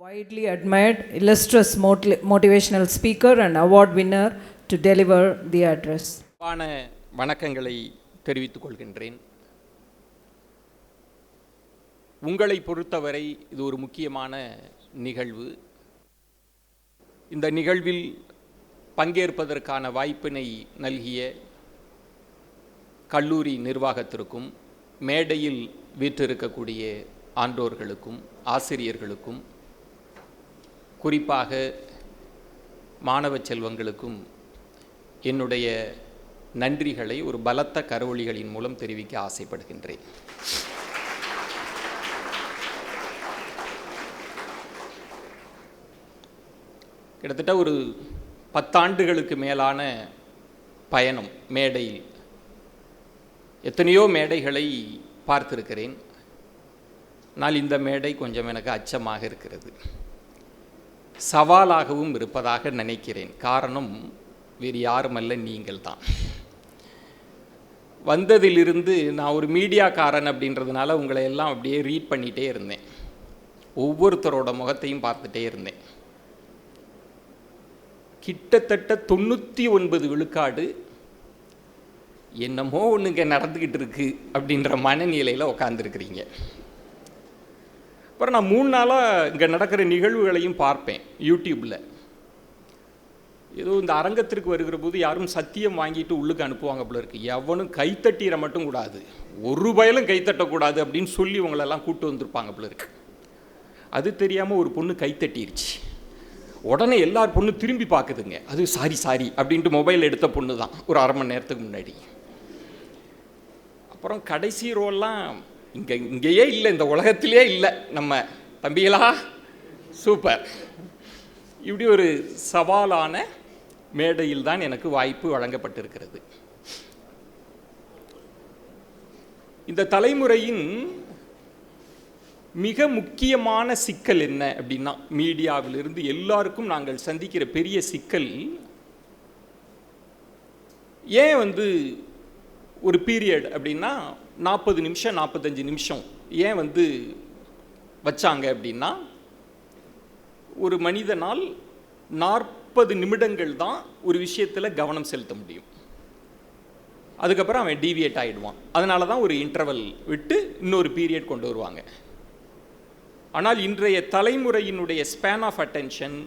Widely admired, illustrious motivational speaker and award winner to deliver the address. வணக்கங்களை தெரிவித்துக் கொள்கின்றேன். உங்களை பொறுத்தவரை இது ஒரு முக்கியமான நிகழ்வு. இந்த நிகழ்வில் பங்கேற்பதற்கான வாய்ப்பினை நல்கிய கல்லூரி நிர்வாகத்திற்கும் மேடையில் வீற்றிருக்கக்கூடிய ஆன்றோர்களுக்கும் ஆசிரியர்களுக்கும் குறிப்பாக மாணவ செல்வங்களுக்கும் என்னுடைய நன்றிகளை ஒரு பலத்த கரவொலிகளின் மூலம் தெரிவிக்க ஆசைப்படுகின்றேன். கிட்டத்தட்ட ஒரு 10 ஆண்டுகளுக்கு மேலான பயணம் மேடையில். எத்தனையோ மேடைகளை பார்த்திருக்கிறேன். ஆனால் இந்த மேடை கொஞ்சம் எனக்கு அச்சமாக இருக்கிறது, சவாலாகவும் இருப்பதாக நினைக்கிறேன். காரணம் வேறு யாருமல்ல, நீங்கள் தான். வந்ததிலிருந்து நான் ஒரு மீடியாக்காரன் அப்படின்றதுனால உங்களை எல்லாம் அப்படியே ரீட் பண்ணிகிட்டே இருந்தேன். ஒவ்வொருத்தரோட முகத்தையும் பார்த்துட்டே இருந்தேன். கிட்டத்தட்ட 99 விழுக்காடு என்னமோ ஒன்றுங்க நடந்துக்கிட்டு இருக்கு அப்படின்ற மனநிலையில் உட்காந்துருக்கிறீங்க. அப்புறம் நான் 3 நாளாக இங்கே நடக்கிற நிகழ்வுகளையும் பார்ப்பேன் யூடியூப்பில். ஏதோ இந்த அரங்கத்திற்கு வருகிற போது யாரும் சத்தியம் வாங்கிட்டு உள்ளுக்கு அனுப்புவாங்க போல இருக்கு. எவனும் கைத்தட்டிட மட்டும் கூடாது, ஒரு பயலும் கைத்தட்டக்கூடாது அப்படின்னு சொல்லி உங்களெல்லாம் கூப்பிட்டு வந்திருப்பாங்க போல இருக்கு. அது தெரியாமல் ஒரு பொண்ணு கைத்தட்டிருச்சு. உடனே எல்லார் பொண்ணு திரும்பி பார்க்குதுங்க. அது சாரி அப்படின்ட்டு மொபைல் எடுத்த பொண்ணு தான் ஒரு அரை மணி நேரத்துக்கு முன்னாடி. அப்புறம் கடைசி ரோல்லாம் இங்கேயே இல்லை, இந்த உலகத்திலே இல்லை. நம்ம தம்பிகளா சூப்பர். இப்படி ஒரு சவாலான மேடையில் தான் எனக்கு வாய்ப்பு வழங்கப்பட்டிருக்கிறது. இந்த தலைமுறையின் மிக முக்கியமான சிக்கல் என்ன அப்படின்னா, மீடியாவிலிருந்து எல்லாருக்கும் நாங்கள் சந்திக்கிற பெரிய சிக்கல், ஏன் ஒரு பீரியட் அப்படின்னா 40 நிமிஷம் 45 நிமிஷம் ஏன் வச்சாங்க அப்படின்னா, ஒரு மனிதனால் 40 நிமிடங்கள் தான் ஒரு விஷயத்தில் கவனம் செலுத்த முடியும். அதுக்கப்புறம் அவன் டீவியேட் ஆகிடுவான். அதனால தான் ஒரு இன்டர்வல் விட்டு இன்னொரு பீரியட் கொண்டு வருவாங்க. ஆனால் இன்றைய தலைமுறையினுடைய ஸ்பேன் ஆஃப் அட்டென்ஷன்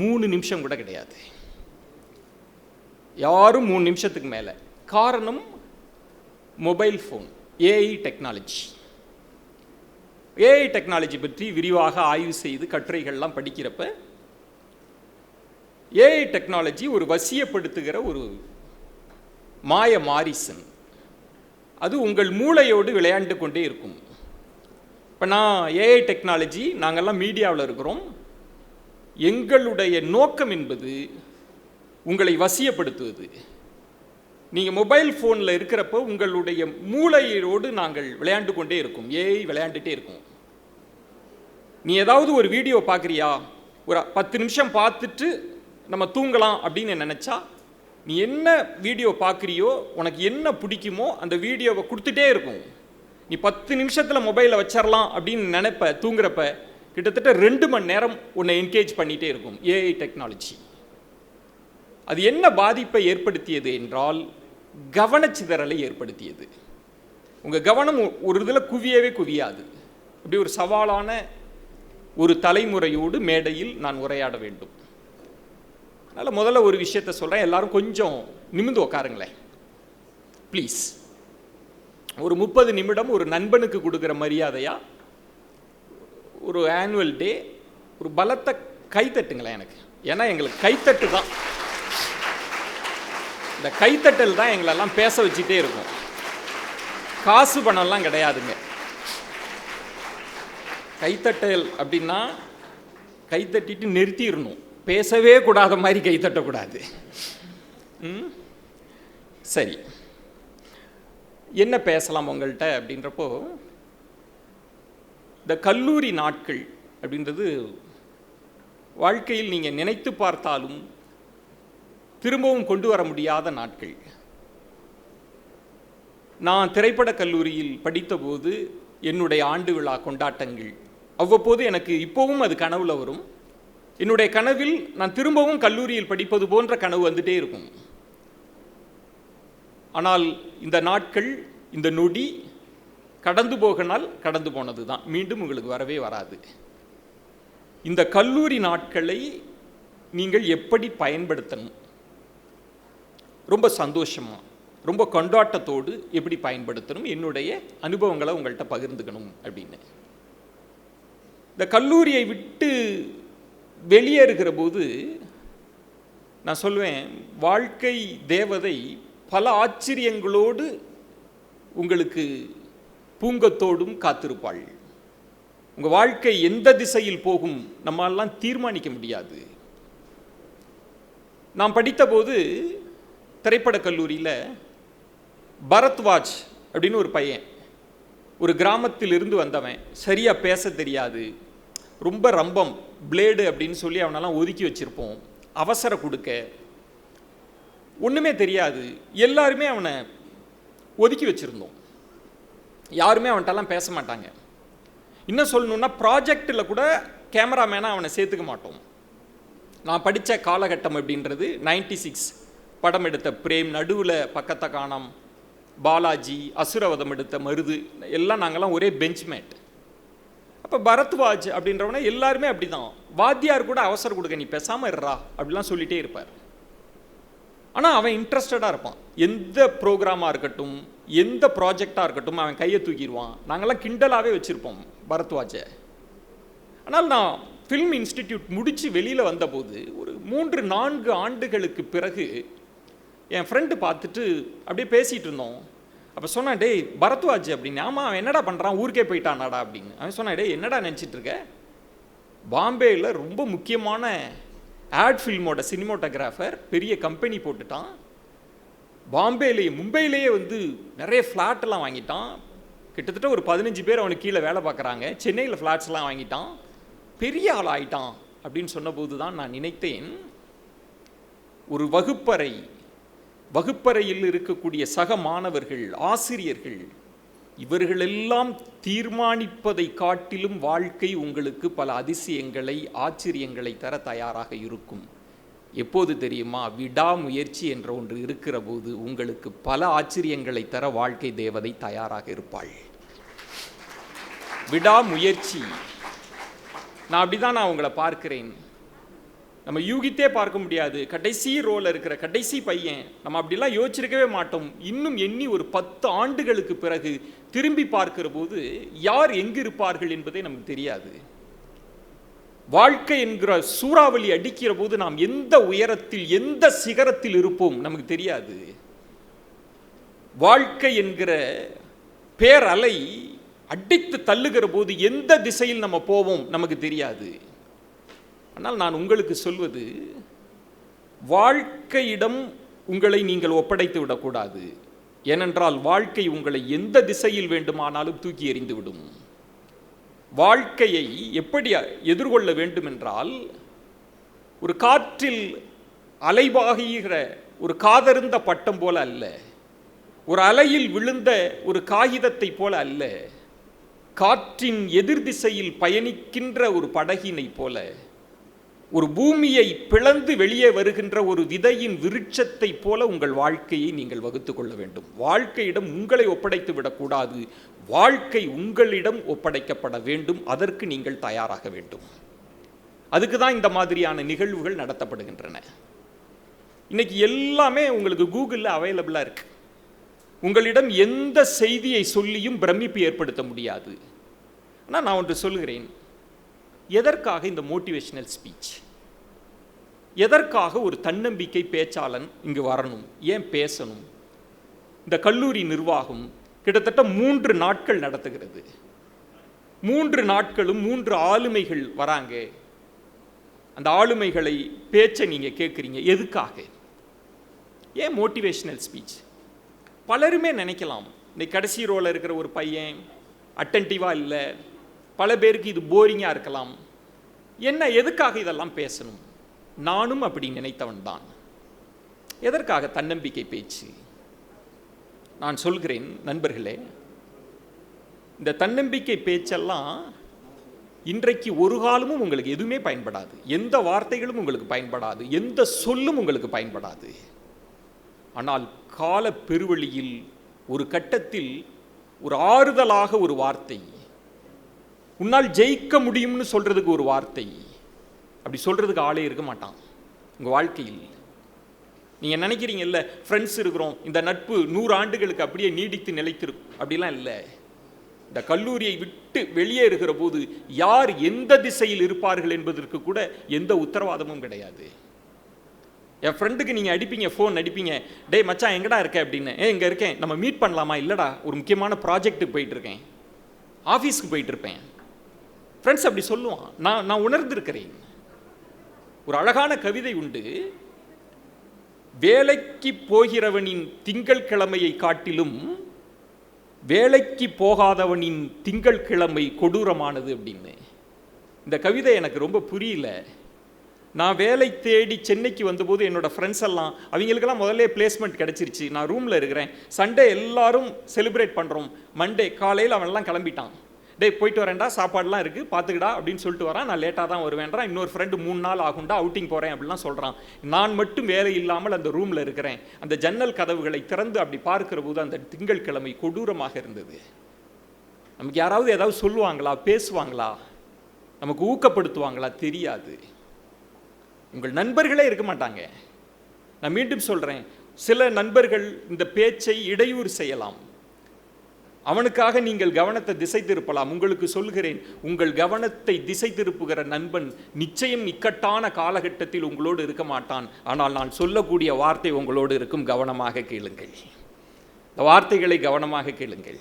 3 நிமிஷம் கூட கிடையாது. யாரும் 3 நிமிஷத்துக்கு மேலே. காரணம் mobile phone, AI technology. AI technology பற்றி விரிவாக ஆய்வு செய்து கட்டுரைகள்லாம் படிக்கிறப்ப, ஏஐ டெக்னாலஜி ஒரு வசியப்படுத்துகிற ஒரு மாய மாரிசன். அது உங்கள் மூளையோடு விளையாண்டு கொண்டே இருக்கும். இப்போ நான் ஏஐ டெக்னாலஜி, நாங்கள்லாம் மீடியாவில் இருக்கிறோம். எங்களுடைய நோக்கம் என்பது உங்களை வசியப்படுத்துவது. நீங்கள் மொபைல் ஃபோனில் இருக்கிறப்போ உங்களுடைய மூளையோடு நாங்கள் விளையாண்டு கொண்டே இருக்கும். ஏஐ விளையாண்டுட்டே இருக்கும். நீ ஏதாவது ஒரு வீடியோ பார்க்குறியா, ஒரு 10 நிமிஷம் பார்த்துட்டு நம்ம தூங்கலாம் அப்படின்னு நினச்சா, நீ என்ன வீடியோ பார்க்குறியோ, உனக்கு என்ன பிடிக்குமோ அந்த வீடியோவை கொடுத்துட்டே இருக்கும். நீ 10 நிமிஷத்தில் மொபைலை வச்சிடலாம் அப்படின்னு நினைப்ப, தூங்குறப்ப கிட்டத்தட்ட 2 மணி நேரம் உன்னை என்கேஜ் பண்ணிகிட்டே இருக்கும் ஏஐ டெக்னாலஜி. அது என்ன பாதிப்பை ஏற்படுத்தியது என்றால், கவனச்சிதறலை ஏற்படுத்தியது. உங்கள் கவனம் ஒரு இதில் குவியவே குவியாது. அப்படி ஒரு சவாலான ஒரு தலைமுறையோடு மேடையில் நான் உரையாட வேண்டும். அதனால் முதல்ல ஒரு விஷயத்தை சொல்கிறேன், எல்லாரும் கொஞ்சம் நிமிர்ந்து உட்காருங்களேன் ப்ளீஸ். ஒரு 30 நிமிடம் ஒரு நண்பனுக்கு கொடுக்குற மரியாதையா, ஒரு ஆனுவல் டே, ஒரு பலத்த கைத்தட்டுங்களேன் எனக்கு. ஏன்னா எங்களுக்கு கைத்தட்டு தான், இந்த கைத்தட்டல் தான் எங்களெல்லாம் பேச வச்சுட்டே இருக்கும். காசு பணம்லாம் கிடையாதுங்க. கைத்தட்டல் அப்படின்னா கைத்தட்டிட்டு நிறுத்திடணும், பேசவே கூடாத மாதிரி கைத்தட்டக்கூடாது. சரி, என்ன பேசலாம் உங்கள்கிட்ட அப்படின்றப்போ, இந்த கல்லூரி நாட்கள் அப்படின்றது வாழ்க்கையில் நீங்கள் நினைத்து பார்த்தாலும் திரும்பவும் கொண்டு வர முடியாத நாட்கள். நான் திரைப்பட கல்லூரியில் படித்தபோது என்னுடைய ஆண்டு விழா கொண்டாட்டங்கள் அவ்வப்போது எனக்கு இப்போவும் அது கனவுல வரும். என்னுடைய கனவில் நான் திரும்பவும் கல்லூரியில் படிப்பது போன்ற கனவு வந்துட்டே இருக்கும். ஆனால் இந்த நாட்கள், இந்த நொடி கடந்து போகனால் கடந்து போனது தான், மீண்டும் உங்களுக்கு வரவே வராது. இந்த கல்லூரி நாட்களை நீங்கள் எப்படி பயன்படுத்தணும், ரொம்ப சந்தோஷமா, ரொம்ப கொண்டாட்டத்தோடு எப்படி பயன்படுத்தணும், என்னுடைய அனுபவங்களை உங்கள்கிட்ட பகிர்ந்துக்கணும் அப்படின்னு. இந்த கல்லூரியை விட்டு வெளியேறுகிற போது நான் சொல்வேன், வாழ்க்கை தேவதை பல ஆச்சரியங்களோடு உங்களுக்கு பூங்கத்தோடும் காத்திருப்பாள். உங்கள் வாழ்க்கை எந்த திசையில் போகும் நம்மாலெல்லாம் தீர்மானிக்க முடியாது. நான் படித்தபோது திரைப்படக் கல்லூரியில் பரத்வாஜ் அப்படின்னு ஒரு பையன், ஒரு கிராமத்தில் இருந்து வந்தவன், சரியாக பேச தெரியாது, ரொம்ப ரம்பம், பிளேடு அப்படின்னு சொல்லி அவனெல்லாம் ஒதுக்கி வச்சுருப்போம். அவசர கொடுக்க ஒன்றுமே தெரியாது, எல்லாருமே அவனை ஒதுக்கி வச்சுருந்தோம். யாருமே அவன்கிட்டலாம் பேச மாட்டாங்க. இன்னும் சொல்லணுன்னா ப்ராஜெக்டில் கூட கேமராமேனாக அவனை சேர்த்துக்க மாட்டோம். நான் படித்த காலகட்டம் அப்படின்றது 96 படம் எடுத்த பிரேம், நடுவில் பக்கத்தை காணாம், பாலாஜி, அசுரவதம் எடுத்த மருது, எல்லாம் நாங்கள்லாம் ஒரே பெஞ்ச்மேட். அப்போ பரத்வாஜ் அப்படின்றவன எல்லாருமே அப்படி தான். வாத்தியார் கூட அவசரம் கொடுக்க, நீ பேசாமல் இருறா அப்படிலாம் சொல்லிகிட்டே இருப்பார். ஆனால் அவன் இன்ட்ரெஸ்டடாக இருப்பான். எந்த ப்ரோக்ராமாக இருக்கட்டும், எந்த ப்ராஜெக்டாக இருக்கட்டும், அவன் கையை தூக்கிடுவான். நாங்கள்லாம் கிண்டலாகவே வச்சுருப்போம் பரத்வாஜை. ஆனால் நான் ஃபில்ம் இன்ஸ்டிடியூட் முடித்து வெளியில் வந்தபோது ஒரு 3-4 ஆண்டுகளுக்கு பிறகு என் ஃப்ரெண்டு பார்த்துட்டு அப்படியே பேசிகிட்டு இருந்தோம். அப்போ சொன்னான், டேய் பரத்வாஜ் அப்படின்னு. ஆமாம், அவன் என்னடா பண்ணுறான், ஊருக்கே போயிட்டானாடா அப்படின்னு. அவன் சொன்னான், டேய் என்னடா நினச்சிட்டு இருக்க, பாம்பேயில் ரொம்ப முக்கியமான ஆட் ஃபில்மோட சினிமோட்டோகிராஃபர், பெரிய கம்பெனி போட்டுட்டான். பாம்பேலேயே, மும்பையிலேயே வந்து நிறைய ஃப்ளாட்டெல்லாம் வாங்கிட்டான். கிட்டத்தட்ட ஒரு 15 பேர் அவனுக்கு கீழே வேலை பார்க்குறாங்க. சென்னையில் ஃப்ளாட்ஸ்லாம் வாங்கிட்டான், பெரிய ஆள் ஆகிட்டான் அப்படின்னு சொன்னபோது தான் நான் நினைத்தேன், ஒரு வகுப்பறையில் இருக்கக்கூடிய சக மாணவர்கள், ஆசிரியர்கள், இவர்களெல்லாம் தீர்மானிப்பதை காட்டிலும் வாழ்க்கை உங்களுக்கு பல அதிசயங்களை, ஆச்சரியங்களை தர தயாராக இருக்கும். எப்போது தெரியுமா? விடாமுயற்சி என்ற ஒன்று இருக்கிற போது உங்களுக்கு பல ஆச்சரியங்களை தர வாழ்க்கை தேவதை தயாராக இருப்பாள். விடாமுயற்சி. நான் அப்படிதான் நான் உங்களை பார்க்கிறேன். நம்ம யூகித்தே பார்க்க முடியாது. கடைசி ரோல இருக்கிற கடைசி பையன், நம்ம அப்படிலாம் யோசிச்சிருக்கவே மாட்டோம். இன்னும் எண்ணி ஒரு 10 ஆண்டுகளுக்கு பிறகு திரும்பி பார்க்கிற போது யார் எங்கு இருப்பார்கள் என்பதே நமக்கு தெரியாது. வாழ்க்கை என்கிற சூறாவளி அடிக்கிற போது நாம் எந்த உயரத்தில், எந்த சிகரத்தில் இருப்போம் நமக்கு தெரியாது. வாழ்க்கை என்கிற பேரலை அடித்து தள்ளுகிற போது எந்த திசையில் நம்ம போவோம் நமக்கு தெரியாது. ஆனால் நான் உங்களுக்கு சொல்வது, வாழ்க்கையிடம் உங்களை நீங்கள் ஒப்படைத்து விடக்கூடாது. ஏனென்றால் வாழ்க்கை உங்களை எந்த திசையில் வேண்டுமானாலும் தூக்கி எறிந்து விடும். வாழ்க்கையை எப்படி எதிர்கொள்ள வேண்டும் என்றால், ஒரு காற்றில் அலைபாகிற ஒரு காதருந்த பட்டம் போல அல்ல, ஒரு அலையில் விழுந்த ஒரு காகிதத்தை போல அல்ல, காற்றின் எதிர் திசையில் பயணிக்கின்ற ஒரு படகினை போல, ஒரு பூமியை பிளந்து வெளியே வருகின்ற ஒரு விதையின் விருட்சத்தை போல உங்கள் வாழ்க்கையை நீங்கள் வகுத்து கொள்ள வேண்டும். வாழ்க்கையிடம் உங்களை ஒப்படைத்து விடக்கூடாது. வாழ்க்கை உங்களிடம் ஒப்படைக்கப்பட வேண்டும். அதற்கு நீங்கள் தயாராக வேண்டும். அதுக்கு தான் இந்த மாதிரியான நிகழ்வுகள் நடத்தப்படுகின்றன. இன்னைக்கு எல்லாமே உங்களுக்கு கூகுளில் அவைலபிளாக இருக்கு. உங்களிடம் எந்த செய்தியை சொல்லியும் பிரமிப்பு ஏற்படுத்த முடியாது. ஆனால் நான் ஒன்று சொல்கிறேன், எதற்காக இந்த மோட்டிவேஷனல் ஸ்பீச்? எதற்காக ஒரு தன்னம்பிக்கை பேச்சாளன் இங்கு வரணும்? ஏன் பேசணும்? இந்த கல்லூரி நிர்வாகம் கிட்டத்தட்ட 3 நாட்கள் நடத்துகிறது. 3 நாட்களும் 3 ஆளுமைகள் வராங்க. அந்த ஆளுமைகளை பேச்சை நீங்கள் கேட்குறீங்க. எதுக்காக? ஏன் மோட்டிவேஷனல் ஸ்பீச்? பலருமே நினைக்கலாம், இன்னைக்கு கடைசி ரோல இருக்கிற ஒரு பையன் அட்டென்டிவாக இல்லை, பல பேருக்கு இது போரிங்காக இருக்கலாம். என்ன, எதுக்காக இதெல்லாம் பேசணும்? நானும் அப்படி நினைத்தவன் தான். எதற்காக தன்னம்பிக்கை பேச்சு? நான் சொல்கிறேன் நண்பர்களே, இந்த தன்னம்பிக்கை பேச்செல்லாம் இன்றைக்கு ஒரு காலமும் உங்களுக்கு எதுவுமே பயன்படாது, எந்த வார்த்தைகளும் உங்களுக்கு பயன்படாது, எந்த சொல்லும் உங்களுக்கு பயன்படாது. ஆனால் கால பெருவழியில் ஒரு கட்டத்தில் ஒரு ஆறுதலாக ஒரு வார்த்தை, உன்னால் ஜெயிக்க முடியும்னு சொல்றதுக்கு ஒரு வார்த்தை, அப்படி சொல்றதுக்கு ஆளே இருக்க மாட்டான் உங்க வாழ்க்கையில். நீங்க நினைக்கிறீங்கல்ல, ஃப்ரெண்ட்ஸ் இருக்கிறோம், இந்த நட்பு 100 ஆண்டுகளுக்கு அப்படியே நீடித்து நிலைத்திருக்கும், அப்படிலாம் இல்லை. இந்த கல்லூரியை விட்டு வெளியே இருக்கிற போது யார் எந்த திசையில் இருப்பார்கள் என்பதற்கு கூட எந்த உத்தரவாதமும் கிடையாது. என் ஃப்ரெண்டுக்கு நீங்கள் அடிப்பீங்க, ஃபோன் அடிப்பீங்க, டே மச்சான் எங்கடா இருக்க அப்படின்னு. இங்கே இருக்கேன், நம்ம மீட் பண்ணலாமா? இல்லைடா, ஒரு முக்கியமான ப்ராஜெக்ட்டுக்கு போயிட்டு இருக்கேன், ஆஃபீஸ்க்கு போயிட்டு இருப்பேன். ஃப்ரெண்ட்ஸ் அப்படி சொல்லுவான். நான் உணர்ந்திருக்கிறேன். ஒரு அழகான கவிதை உண்டு, வேலைக்கு போகிறவனின் திங்கள் கிழமையை காட்டிலும் வேலைக்கு போகாதவனின் திங்கள் கிழமை கொடூரமானது அப்படின்னு. இந்த கவிதை எனக்கு ரொம்ப புரியல. நான் வேலை தேடி சென்னைக்கு வந்தபோது என்னோட ஃப்ரெண்ட்ஸ் எல்லாம், அவங்களுக்கெல்லாம் முதல்ல பிளேஸ்மெண்ட் கிடச்சிருச்சு, நான் ரூமில் இருக்கிறேன், சண்டே எல்லாரும் செலிப்ரேட் பண்ணுறோம், மண்டே காலையில் அவன்லாம் கிளம்பிட்டான், டே போயிட்டு வரேன்டா, சாப்பாடுலாம் இருக்குது பார்த்துக்கிடா அப்படின்னு சொல்லிட்டு வரான். நான் லேட்டாக தான் வருவேன்றான். இன்னொரு ஃப்ரெண்டு 3 நாள் ஆகும்டா, அவுட்டிங் போகிறேன் அப்படிலாம் சொல்கிறான். நான் மட்டும் வேலை இல்லாமல் அந்த ரூமில் இருக்கிறேன். அந்த ஜன்னல் கதவுகளை திறந்து அப்படி பார்க்கிற போது அந்த திங்கள் கிழமை கொடூரமாக இருந்தது. நமக்கு யாராவது ஏதாவது சொல்லுவாங்களா, பேசுவாங்களா, நமக்கு ஊக்கப்படுத்துவாங்களா? தெரியாது. உங்கள் நண்பர்களே இருக்க மாட்டாங்க. நான் மீண்டும் சொல்கிறேன், சில நண்பர்கள் இந்த பேச்சை இடையூறு செய்யலாம், அவனுக்காக நீங்கள் கவனத்தை திசை திருப்பலாம். உங்களுக்கு சொல்கிறேன், உங்கள் கவனத்தை திசை திருப்புகிற நண்பன் நிச்சயம் இக்கட்டான காலகட்டத்தில் உங்களோடு இருக்க மாட்டான். ஆனால் நான் சொல்லக்கூடிய வார்த்தை உங்களோடு இருக்கும். கவனமாக கேளுங்கள், இந்த வார்த்தைகளை கவனமாக கேளுங்கள்.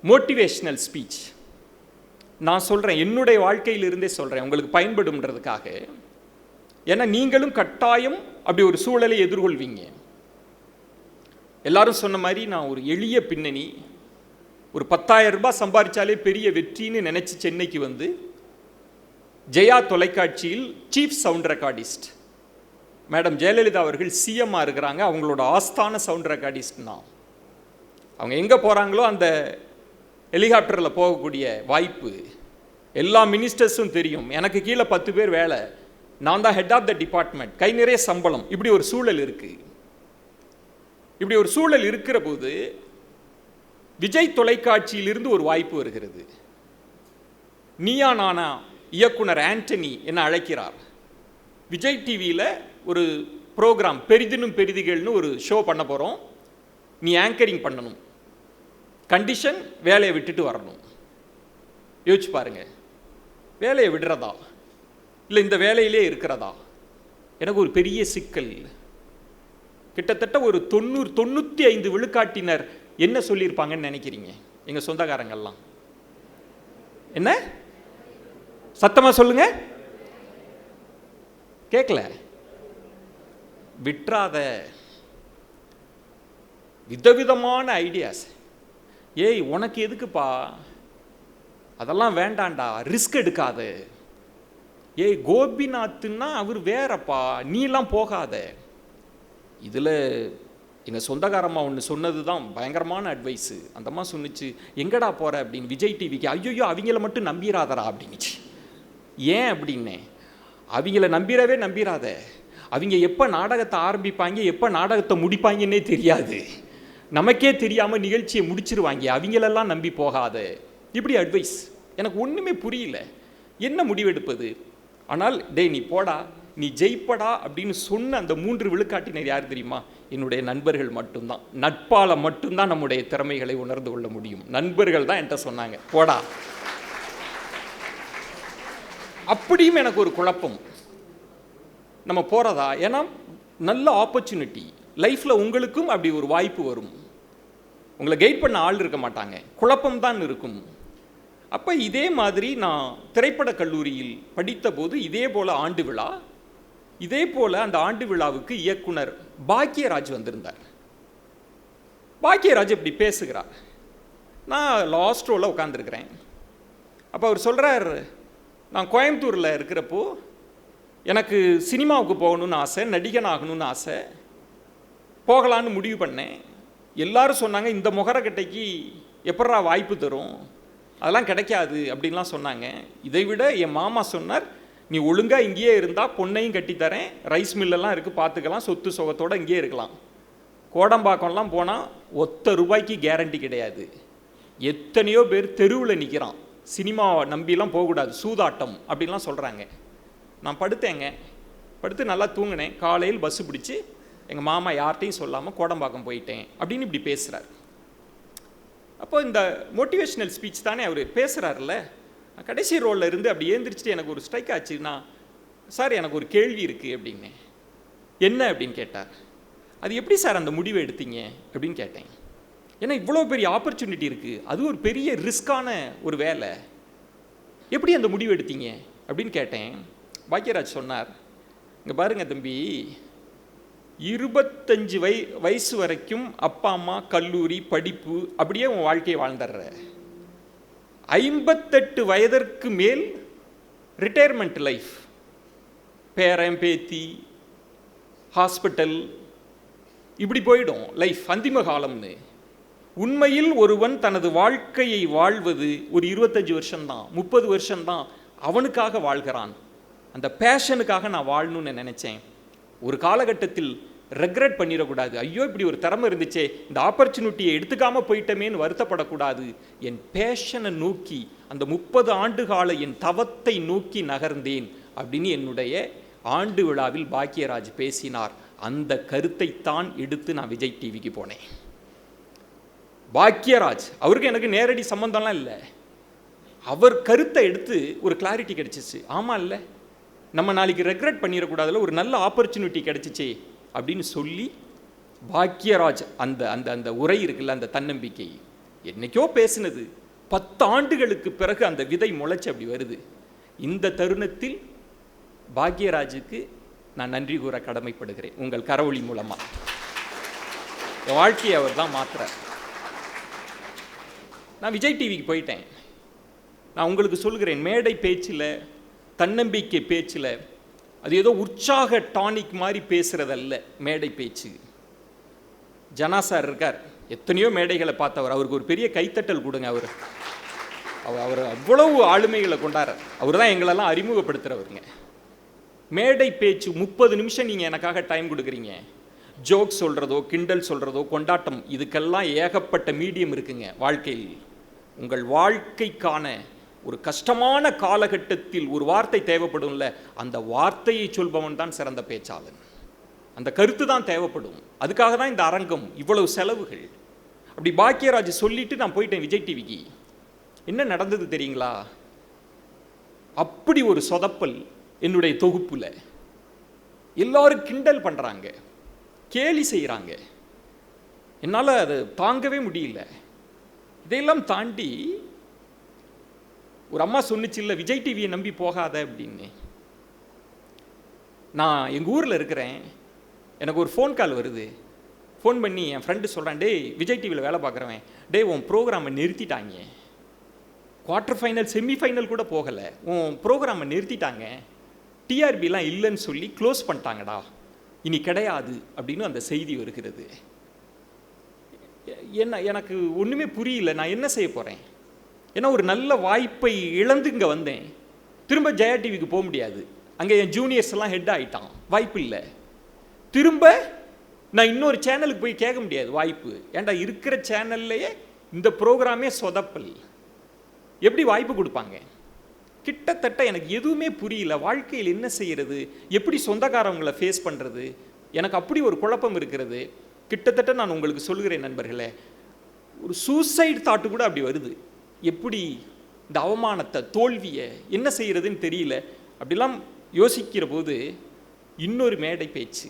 மோட்டிவேஷனல் ஸ்பீச் நான் சொல்கிறேன், என்னுடைய வாழ்க்கையிலிருந்தே சொல்கிறேன், உங்களுக்கு பயன்படும்ன்றதுக்காக. ஏன்னா நீங்களும் கட்டாயம் அப்படி ஒரு சூழலை எதிர்கொள்வீங்க. எல்லாரும் சொன்ன மாதிரி நான் ஒரு எளிய பின்னணி, ஒரு 10,000 ரூபாய் சம்பாதிச்சாலே பெரிய வெற்றின்னு நினச்சி சென்னைக்கு வந்து ஜெயா தொலைக்காட்சியில் chief sound recordist madam Jayalalithaa அவர்கள் சிஎம்மாக இருக்கிறாங்க. அவங்களோட ஆஸ்தான சவுண்ட் ரெக்கார்டிஸ்ட் நான். அவங்க எங்கே போகிறாங்களோ அந்த ஹெலிகாப்டரில் போகக்கூடிய வாய்ப்பு எல்லா மினிஸ்டர்ஸும் தெரியும். எனக்கு கீழே 10 பேர் வேலை, நான் தான் ஹெட் ஆஃப் த டிபார்ட்மெண்ட், கை நிறைய சம்பளம். இப்படி ஒரு சூழல் இருக்குது. இப்படி ஒரு சூழல் இருக்கிற போது விஜய் தொலைக்காட்சியிலிருந்து ஒரு வாய்ப்பு வருகிறது. நீயா நானா இயக்குனர் ஆண்டனி என்ன அழைக்கிறார். விஜய் டிவியில் ஒரு ப்ரோக்ராம், பெரிதினும் பெரிதிகள்னு ஒரு ஷோ பண்ண போகிறோம், நீ ஆங்கரிங் பண்ணணும், கண்டிஷன் வேலையை விட்டுட்டு வரணும். யோசிச்சு பாருங்க, வேலையை விடுறதா இல்லை இந்த வேலையிலே இருக்கிறதா? எனக்கு ஒரு பெரிய சிக்கல். கிட்டத்தட்ட ஒரு 95 விழுக்காட்டினர் என்ன சொல்லியிருப்பாங்கன்னு நினைக்கிறீங்க? எங்கள் சொந்தக்காரங்கள்லாம் என்ன சத்தமாக சொல்லுங்க, கேட்கல. விட்டுறாத. விதவிதமான ஐடியாஸ். ஏய் உனக்கு எதுக்குப்பா, அதெல்லாம் வேண்டாண்டா, ரிஸ்க் எடுக்காத. ஏய் கோபிநாத்னா அவர் வேறப்பா, நீலாம் போகாத. இதில் எங்கள் சொந்தக்காரம்மா ஒன்று சொன்னது தான் பயங்கரமான அட்வைஸு. அந்த அம்மா சொன்னிச்சு, எங்கடா போகிற அப்படின்னு. விஜய் டிவிக்கு. ஐயோ அவங்கள மட்டும் நம்பிராதரா அப்படின்னுச்சு. ஏன் அப்படின்னே, அவங்கள நம்பிராத. அவங்க எப்போ நாடகத்தை ஆரம்பிப்பாங்க, எப்போ நாடகத்தை முடிப்பாங்கன்னே தெரியாது, நமக்கே தெரியாமல் நிகழ்ச்சியை முடிச்சிருவாங்க, அவங்களெல்லாம் நம்பி போகாத. இப்படி அட்வைஸ். எனக்கு ஒன்றுமே புரியல, என்ன முடிவெடுப்பது. ஆனால் டே நீ போடா, நீ ஜெயிப்படா அப்படின்னு சொன்ன அந்த 3 விழுக்காட்டினர் யார் தெரியுமா? என்னுடைய நண்பர்கள் மட்டும்தான். நட்பால் மட்டும்தான் நம்முடைய திறமைகளை உணர்ந்து கொள்ள முடியும். நண்பர்கள் தான் என்கிட்ட சொன்னாங்க, போடா. அப்படியும் எனக்கு ஒரு குழப்பம், நம்ம போகிறதா? ஏன்னா நல்ல ஆப்பர்ச்சுனிட்டி லைஃப்பில், உங்களுக்கும் அப்படி ஒரு வாய்ப்பு வரும். உங்களை கைட் பண்ண ஆள் இருக்க மாட்டாங்க, குழப்பம்தான் இருக்கும். அப்போ இதே மாதிரி நான் திரைப்பட கல்லூரியில் படித்த போது இதே போல் ஆண்டு விழா, இதே போல் அந்த ஆண்டு விழாவுக்கு இயக்குனர் பாக்கியராஜ் வந்திருந்தார். பாக்கியராஜ் இப்படி பேசுகிறார். நான் லாஸ்ட் ரோவில் உட்காந்துருக்கிறேன். அப்போ அவர் சொல்கிறார், நான் கோயம்புத்தூரில் இருக்கிறப்போ எனக்கு சினிமாவுக்கு போகணுன்னு ஆசை, நடிகன் ஆகணும்னு ஆசை, போகலான்னு முடிவு பண்ணேன். எல்லாரும் சொன்னாங்க, இந்த முகரக்கட்டைக்கு எப்படா வாய்ப்பு தரும், அதெல்லாம் கிடைக்காது அப்படின்லாம் சொன்னாங்க. இதை விட என் மாமா சொன்னார், நீ ஒழுங்காக இங்கேயே இருந்தால் பொண்ணையும் கட்டித்தரேன், ரைஸ் மில்லெல்லாம் இருக்குது பார்த்துக்கலாம், சொத்து சுகத்தோடு இங்கேயே இருக்கலாம். கோடம்பாக்கம்லாம் போனால் ₹1 கேரண்டி கிடையாது. எத்தனையோ பேர் தெருவில் நிற்கிறான், சினிமாவை நம்பிலாம் போகக்கூடாது, சூதாட்டம் அப்படின்லாம் சொல்கிறாங்க. நான் படுத்தேங்க, படுத்து நல்லா தூங்கினேன். காலையில் பஸ்ஸு பிடிச்சி எங்கள் மாமா யார்கிட்டையும் சொல்லாமல் கோடம்பாக்கம் போயிட்டேன் அப்படின்னு இப்படி பேசுகிறார். அப்போ இந்த மோட்டிவேஷ்னல் ஸ்பீச் தானே அவர் பேசுகிறார்ல. கடைசி ரோலில் இருந்து அப்படி ஏந்திரிச்சிட்டு எனக்கு ஒரு ஸ்ட்ரைக் ஆச்சுன்னா, சார் எனக்கு ஒரு கேள்வி இருக்குது அப்படின்னு. என்ன அப்படின்னு கேட்டார். அது எப்படி சார் அந்த முடிவை எடுத்தீங்க அப்படின்னு கேட்டேன். ஏன்னா இவ்வளோ பெரிய ஆப்பர்ச்சுனிட்டி இருக்குது, அது ஒரு பெரிய ரிஸ்கான ஒரு வேலை, எப்படி அந்த முடிவு எடுத்தீங்க அப்படின்னு கேட்டேன். பாக்கியராஜ் சொன்னார், இங்கே பாருங்க தம்பி, 25 வயசு வரைக்கும் அப்பா அம்மா கல்லூரி படிப்பு அப்படியே உன் வாழ்க்கையை வாழ்ந்துடுற. 58 வயதிற்கு மேல் ரிட்டையர்மெண்ட் லைஃப், பேரன் பேத்தி ஹாஸ்பிட்டல் இப்படி போயிடும் லைஃப், அந்திம காலம்னு. உண்மையில் ஒருவன் தனது வாழ்க்கையை வாழ்வது ஒரு 25 வருஷம்தான், 30 வருஷம்தான் அவனுக்காக வாழ்கிறான். அந்த பேஷனுக்காக நான் வாழணும்னு நினச்சேன். ஒரு காலகட்டத்தில் ரெக்ரெட் பண்ணிடக்கூடாது, ஐயோ இப்படி ஒரு திறமை இருந்துச்சே, இந்த ஆப்பர்ச்சுனிட்டியை எடுத்துக்காமல் போயிட்டமேன்னு வருத்தப்படக்கூடாது. என் பேஷனை நோக்கி, அந்த 30 ஆண்டு கால என் தவத்தை நோக்கி நகர்ந்தேன் அப்படின்னு என்னுடைய ஆண்டு விழாவில் பாக்கியராஜ் பேசினார். அந்த கருத்தைத்தான் எடுத்து நான் விஜய் டிவிக்கு போனேன். பாக்கியராஜ் அவருக்கு எனக்கு நேரடி சம்பந்தம்லாம் இல்லை, அவர் கருத்தை எடுத்து ஒரு கிளாரிட்டி கிடைச்சிச்சு. ஆமாம் இல்லை, நம்ம நாளைக்கு ரெக்ரெட் பண்ணிடக்கூடாதுல, ஒரு நல்ல ஆப்பர்ச்சுனிட்டி கிடைச்சிச்சே அப்படின்னு சொல்லி பாக்கியராஜ் அந்த அந்த அந்த உரை இருக்குல்ல, அந்த தன்னம்பிக்கை என்னைக்கோ பேசினது 10 ஆண்டுகளுக்கு பிறகு அந்த விதை முளைச்சி அப்படி வருது. இந்த தருணத்தில் பாக்கியராஜுக்கு நான் நன்றி கூற கடமைப்படுகிறேன். உங்கள் கரவொலி மூலமாக என் வாழ்க்கையை அவர் தான் மாற்றுறார். நான் விஜய் டிவிக்கு போயிட்டேன். நான் உங்களுக்கு சொல்கிறேன், மேடை பேச்சில், தன்னம்பிக்கை பேச்சில் அது ஏதோ உற்சாக டானிக் மாதிரி பேசுகிறதல்ல மேடை பேச்சு. ஜனா சார் இருக்கார், எத்தனையோ மேடைகளை பார்த்தவர், அவருக்கு ஒரு பெரிய கைத்தட்டல் கொடுங்க. அவர் அவ்வளவு ஆளுமைகளை கொண்டார். அவர் தான் எங்களெல்லாம் அறிமுகப்படுத்துகிறவருங்க. மேடை பேச்சு 30 நிமிஷம் நீங்கள் எனக்காக டைம் கொடுக்குறீங்க. ஜோக் சொல்கிறதோ, கிண்டல் சொல்கிறதோ, கொண்டாட்டம், இதுக்கெல்லாம் ஏகப்பட்ட மீடியம் இருக்குங்க வாழ்க்கையில். உங்கள் வாழ்க்கைக்கான ஒரு கஷ்டமான காலகட்டத்தில் ஒரு வார்த்தை தேவைப்படும்ல, அந்த வார்த்தையை சொல்பவன் தான் சிறந்த பேச்சாளன். அந்த கருத்து தான் தேவைப்படும். அதுக்காக தான் இந்த அரங்கம், இவ்வளவு செலவுகள். அப்படி பாக்கியராஜ் சொல்லிட்டு நான் போயிட்டேன் விஜய் டிவிக்கு. என்ன நடந்தது தெரியுங்களா? அப்படி ஒரு சொதப்பல் என்னுடைய தொகுப்புல. எல்லாரும் கிண்டல் பண்றாங்க, கேலி செய்கிறாங்க. என்னால் அதை தாங்கவே முடியல. இதையெல்லாம் தாண்டி ஒரு அம்மா சொன்னிச்சு, இல்லை விஜய் டிவியை நம்பி போகாத அப்படின்னு. நான் எங்கள் ஊரில் இருக்கிறேன், எனக்கு ஒரு ஃபோன் கால் வருது. ஃபோன் பண்ணி என் ஃப்ரெண்டு சொல்கிறான், டேய் விஜய் டிவியில் வேலை பார்க்குறவன், டே உன் ப்ரோக்ராமை நிறுத்திட்டாங்க, குவார்ட்டர் ஃபைனல் செமிஃபைனல் கூட போகலை, உன் ப்ரோக்ராமை நிறுத்திட்டாங்க, டிஆர்பிலாம் இல்லைன்னு சொல்லி க்ளோஸ் பண்ணிட்டாங்கடா, இனி கிடையாது அப்படின்னு அந்த செய்தி வருகிறது. எனக்கு ஒன்றுமே புரியல, நான் என்ன செய்ய போகிறேன்? ஏன்னா ஒரு நல்ல வாய்ப்பை இழந்து இங்கே வந்தேன். திரும்ப ஜெயா டிவிக்கு போக முடியாது, அங்கே என் ஜூனியர்ஸ் எல்லாம் ஹெட் ஆகிட்டான், வாய்ப்பு இல்லை. திரும்ப நான் இன்னொரு சேனலுக்கு போய் கேட்க முடியாது வாய்ப்பு. ஏன்டா இருக்கிற சேனல்லையே இந்த ப்ரோக்ராமே சொதப்பல், எப்படி வாய்ப்பு கொடுப்பாங்க? கிட்டத்தட்ட எனக்கு எதுவுமே புரியல. வாழ்க்கையில் என்ன செய்கிறது, எப்படி சொந்தக்காரவங்களை ஃபேஸ் பண்ணுறது, எனக்கு அப்படி ஒரு குழப்பம் இருக்கிறது. கிட்டத்தட்ட நான் உங்களுக்கு சொல்கிறேன் நண்பர்களே, ஒரு சூசைட் தாட்டு கூட அப்படி வருது. எப்படி இந்த அவமானத்தை, தோல்வியை என்ன செய்கிறதுன்னு தெரியல. அப்படிலாம் யோசிக்கிற போது இன்னொரு மேடை பேச்சு,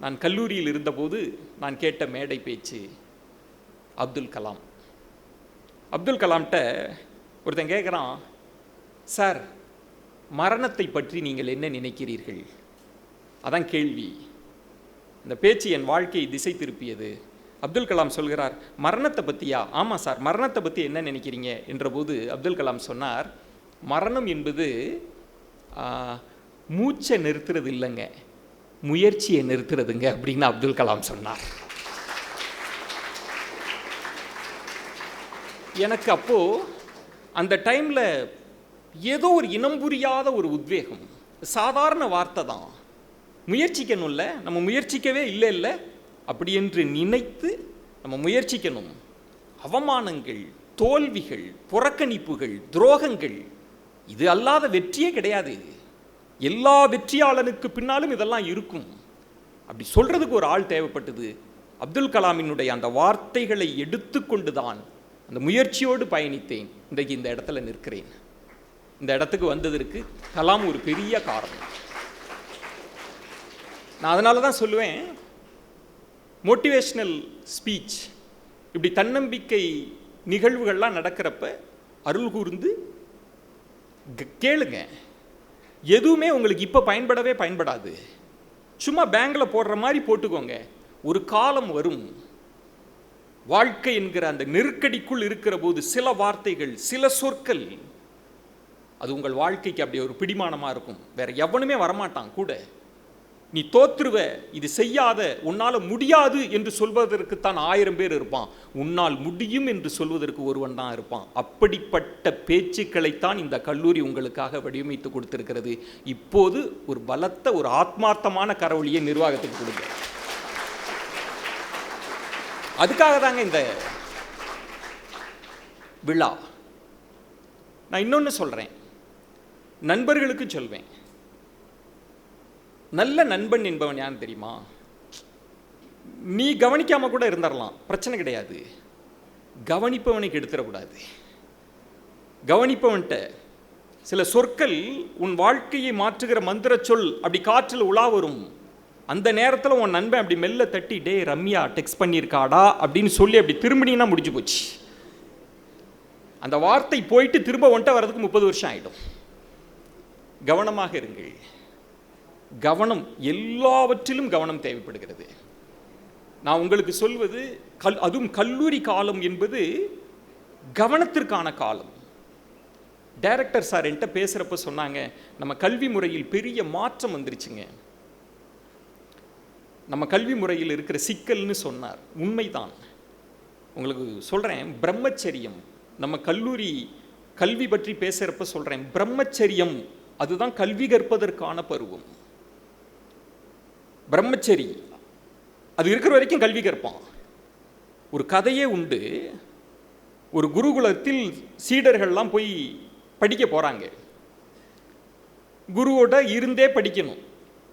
நான் கல்லூரியில் இருந்தபோது நான் கேட்ட மேடை பேச்சு அப்துல் கலாம். அப்துல் கலாம்கிட்ட ஒருத்தன் கேட்குறான், சார் மரணத்தை பற்றி நீங்கள் என்ன நினைக்கிறீர்கள்? அதான் கேள்வி. இந்த பேச்சு என் வாழ்க்கையை திசை திருப்பியது. அப்துல் கலாம் சொல்கிறார், மரணத்தை பற்றியா? ஆமாம் சார், மரணத்தை பற்றி என்ன நினைக்கிறீங்க என்றபோது அப்துல் கலாம் சொன்னார், மரணம் என்பது மூச்சை நிறுத்துறது இல்லைங்க, முயற்சியை நிறுத்துறதுங்க அப்படின்னு அப்துல் கலாம் சொன்னார். எனக்கு அப்போது அந்த டைமில் ஏதோ ஒரு இனம் புரியாத ஒரு உத்வேகம், சாதாரண வார்த்தை தான், முயற்சிக்கணும்ல, நம்ம முயற்சிக்கவே இல்லை அப்படி என்று நினைத்து நம்ம முயற்சிக்கணும். அவமானங்கள், தோல்விகள், புறக்கணிப்புகள், துரோகங்கள், இது அல்லாத வெற்றியே கிடையாது. எல்லா வெற்றியாளனுக்கு பின்னாலும் இதெல்லாம் இருக்கும். அப்படி சொல்றதுக்கு ஒரு ஆள் தேவைப்பட்டது. அப்துல் கலாமினுடைய அந்த வார்த்தைகளை எடுத்துக்கொண்டு தான் அந்த முயற்சியோடு பயணித்தேன். இன்றைக்கு இந்த இடத்துல நிற்கிறேன். இந்த இடத்துக்கு வந்ததற்கு கலாம் ஒரு பெரிய காரணம். நான் அதனால தான் சொல்லுவேன், மோட்டிவேஷ்னல் ஸ்பீச், இப்படி தன்னம்பிக்கை நிகழ்வுகள்லாம் நடக்கிறப்ப அருள் கூர்ந்து கேளுங்க. எதுவுமே உங்களுக்கு இப்போ பயன்படாது. சும்மா பேங்கில் போடுற மாதிரி போட்டுக்கோங்க. ஒரு காலம் வரும், வாழ்க்கை என்கிற அந்த நெருக்கடிக்குள் இருக்கிற போது சில வார்த்தைகள், சில சொற்கள், அது உங்கள் வாழ்க்கைக்கு அப்படியே ஒரு பிடிமானமாக இருக்கும். வேற எவனுமே வரமாட்டான் கூட. நீ தோற்றுருவ, இது செய்யாத, உன்னால் முடியாது என்று சொல்வதற்குத்தான் 1000 பேர் இருப்பான். உன்னால் முடியும் என்று சொல்வதற்கு ஒருவன் தான் இருப்பான். அப்படிப்பட்ட பேச்சுக்களைத்தான் இந்த கல்லூரி உங்களுக்காக வடிவமைத்து கொடுத்திருக்கிறது. இப்போது ஒரு பலத்த, ஒரு ஆத்மார்த்தமான கரவொலியை நிர்வாகத்துக்கு கொடுங்க. அதுக்காக தாங்க இந்த விழா. நான் இன்னொன்று சொல்றேன், நண்பர்களுக்கு சொல்வேன். நல்ல நண்பன் என்பவன் யான்னு தெரியுமா? நீ கவனிக்காம கூட இருந்துடலாம், பிரச்சனை கிடையாது. கவனிப்பவனுக்கு எடுத்துடக்கூடாது. கவனிப்பவன்கிட்ட சில சொற்கள் உன் வாழ்க்கையை மாற்றுகிற மந்திர சொல் அப்படி காற்றில் உலா வரும். அந்த நேரத்தில் உன் நண்பன் அப்படி மெல்ல தட்டி, டே ரம்யா டெக்ஸ்ட் பண்ணியிருக்காடா அப்படின்னு சொல்லி அப்படி திரும்பினீங்கன்னா முடிஞ்சு போச்சு. அந்த வார்த்தை போயிட்டு திரும்ப ஒன்ட்ட வர்றதுக்கு 30 வருஷம் ஆகிடும். கவனமாக இருங்கள். கவனம், எல்லாவற்றிலும் கவனம் தேவைப்படுகிறது. நான் உங்களுக்கு சொல்வது, அதுவும் கல்லூரி காலம் என்பது கவனத்திற்கான காலம். டைரக்டர் சார் என்கிட்ட பேசுகிறப்ப சொன்னாங்க, நம்ம கல்வி முறையில் பெரிய மாற்றம் வந்துருச்சுங்க. நம்ம கல்வி முறையில் இருக்கிற சிக்கல்னு சொன்னார். உண்மைதான். உங்களுக்கு சொல்கிறேன், பிரம்மச்சரியம், நம்ம கல்வி பற்றி பேசுகிறப்ப சொல்கிறேன், பிரம்மச்சரியம் அதுதான் கல்வி கற்பதற்கான பருவம். பிரம்மச்சரி அது இருக்கிற வரைக்கும் கல்வி கற்பான். ஒரு கதையே உண்டு. ஒரு குருகுலத்தில் சீடர்கள்லாம் போய் படிக்க போகிறாங்க. குருவோட இருந்தே படிக்கணும்.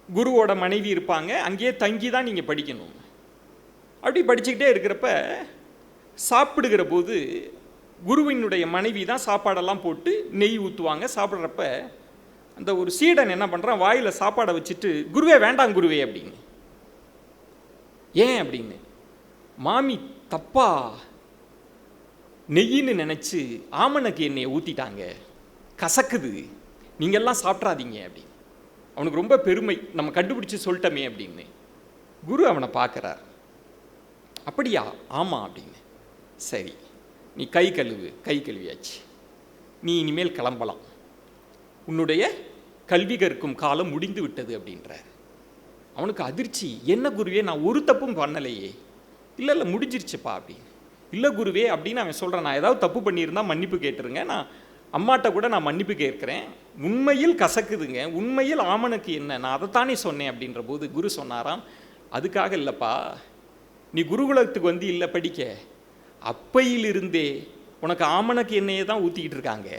குருவோட மனைவி இருப்பாங்க, அங்கேயே தங்கி தான் நீங்கள் படிக்கணும். அப்படி படிச்சுக்கிட்டே இருக்கிறப்ப சாப்பிடுகிற போது குருவினுடைய மனைவி தான் சாப்பாடெல்லாம் போட்டு நெய் ஊற்றுவாங்க. சாப்பிட்றப்ப அந்த ஒரு சீடன் என்ன பண்ணுறான், வாயில் சாப்பாடை வச்சுட்டு, குருவே வேண்டாம் குருவே அப்படின்னு. ஏன் அப்படின்னு, மாமி தப்பா நெய்யின்னு நினச்சி ஆமணக்கு எண்ணெயை ஊற்றிட்டாங்க, கசக்குது, நீங்கள்லாம் சாப்பிட்றாதீங்க அப்படின்னு. அவனுக்கு ரொம்ப பெருமை, நம்ம கண்டுபிடிச்சி சொல்லிட்டோமே அப்படின்னு. குரு அவனை பார்க்குறார். அப்படியா? ஆமாம் அப்படின்னு. சரி, நீ கை கழுவியாச்சு, நீ இனிமேல் கிளம்பலாம், உன்னுடைய கல்வி கற்கும் காலம் முடிந்து விட்டது அப்படின்றார். அவனுக்கு அதிர்ச்சி. என்ன குருவே, நான் ஒரு தப்பும் பண்ணலையே. இல்லை முடிஞ்சிருச்சுப்பா அப்படின்னு. இல்லை குருவே அப்படின்னு அவன் சொல்கிறான், நான் ஏதாவது தப்பு பண்ணியிருந்தா மன்னிப்பு கேட்டுருங்க, நான் அம்மாட்ட கூட நான் மன்னிப்பு கேட்குறேன், உண்மையில் கசக்குதுங்க, உண்மையில் ஆமனுக்கு என்ன, நான் அதைத்தானே சொன்னேன் அப்படின்ற போது குரு சொன்னாராம், அதுக்காக இல்லைப்பா, நீ குருகுலத்துக்கு வந்து இல்லை படிக்க, அப்பையிலிருந்தே உனக்கு ஆமனுக்கு எண்ணெயை தான் ஊற்றிக்கிட்டு இருக்காங்க.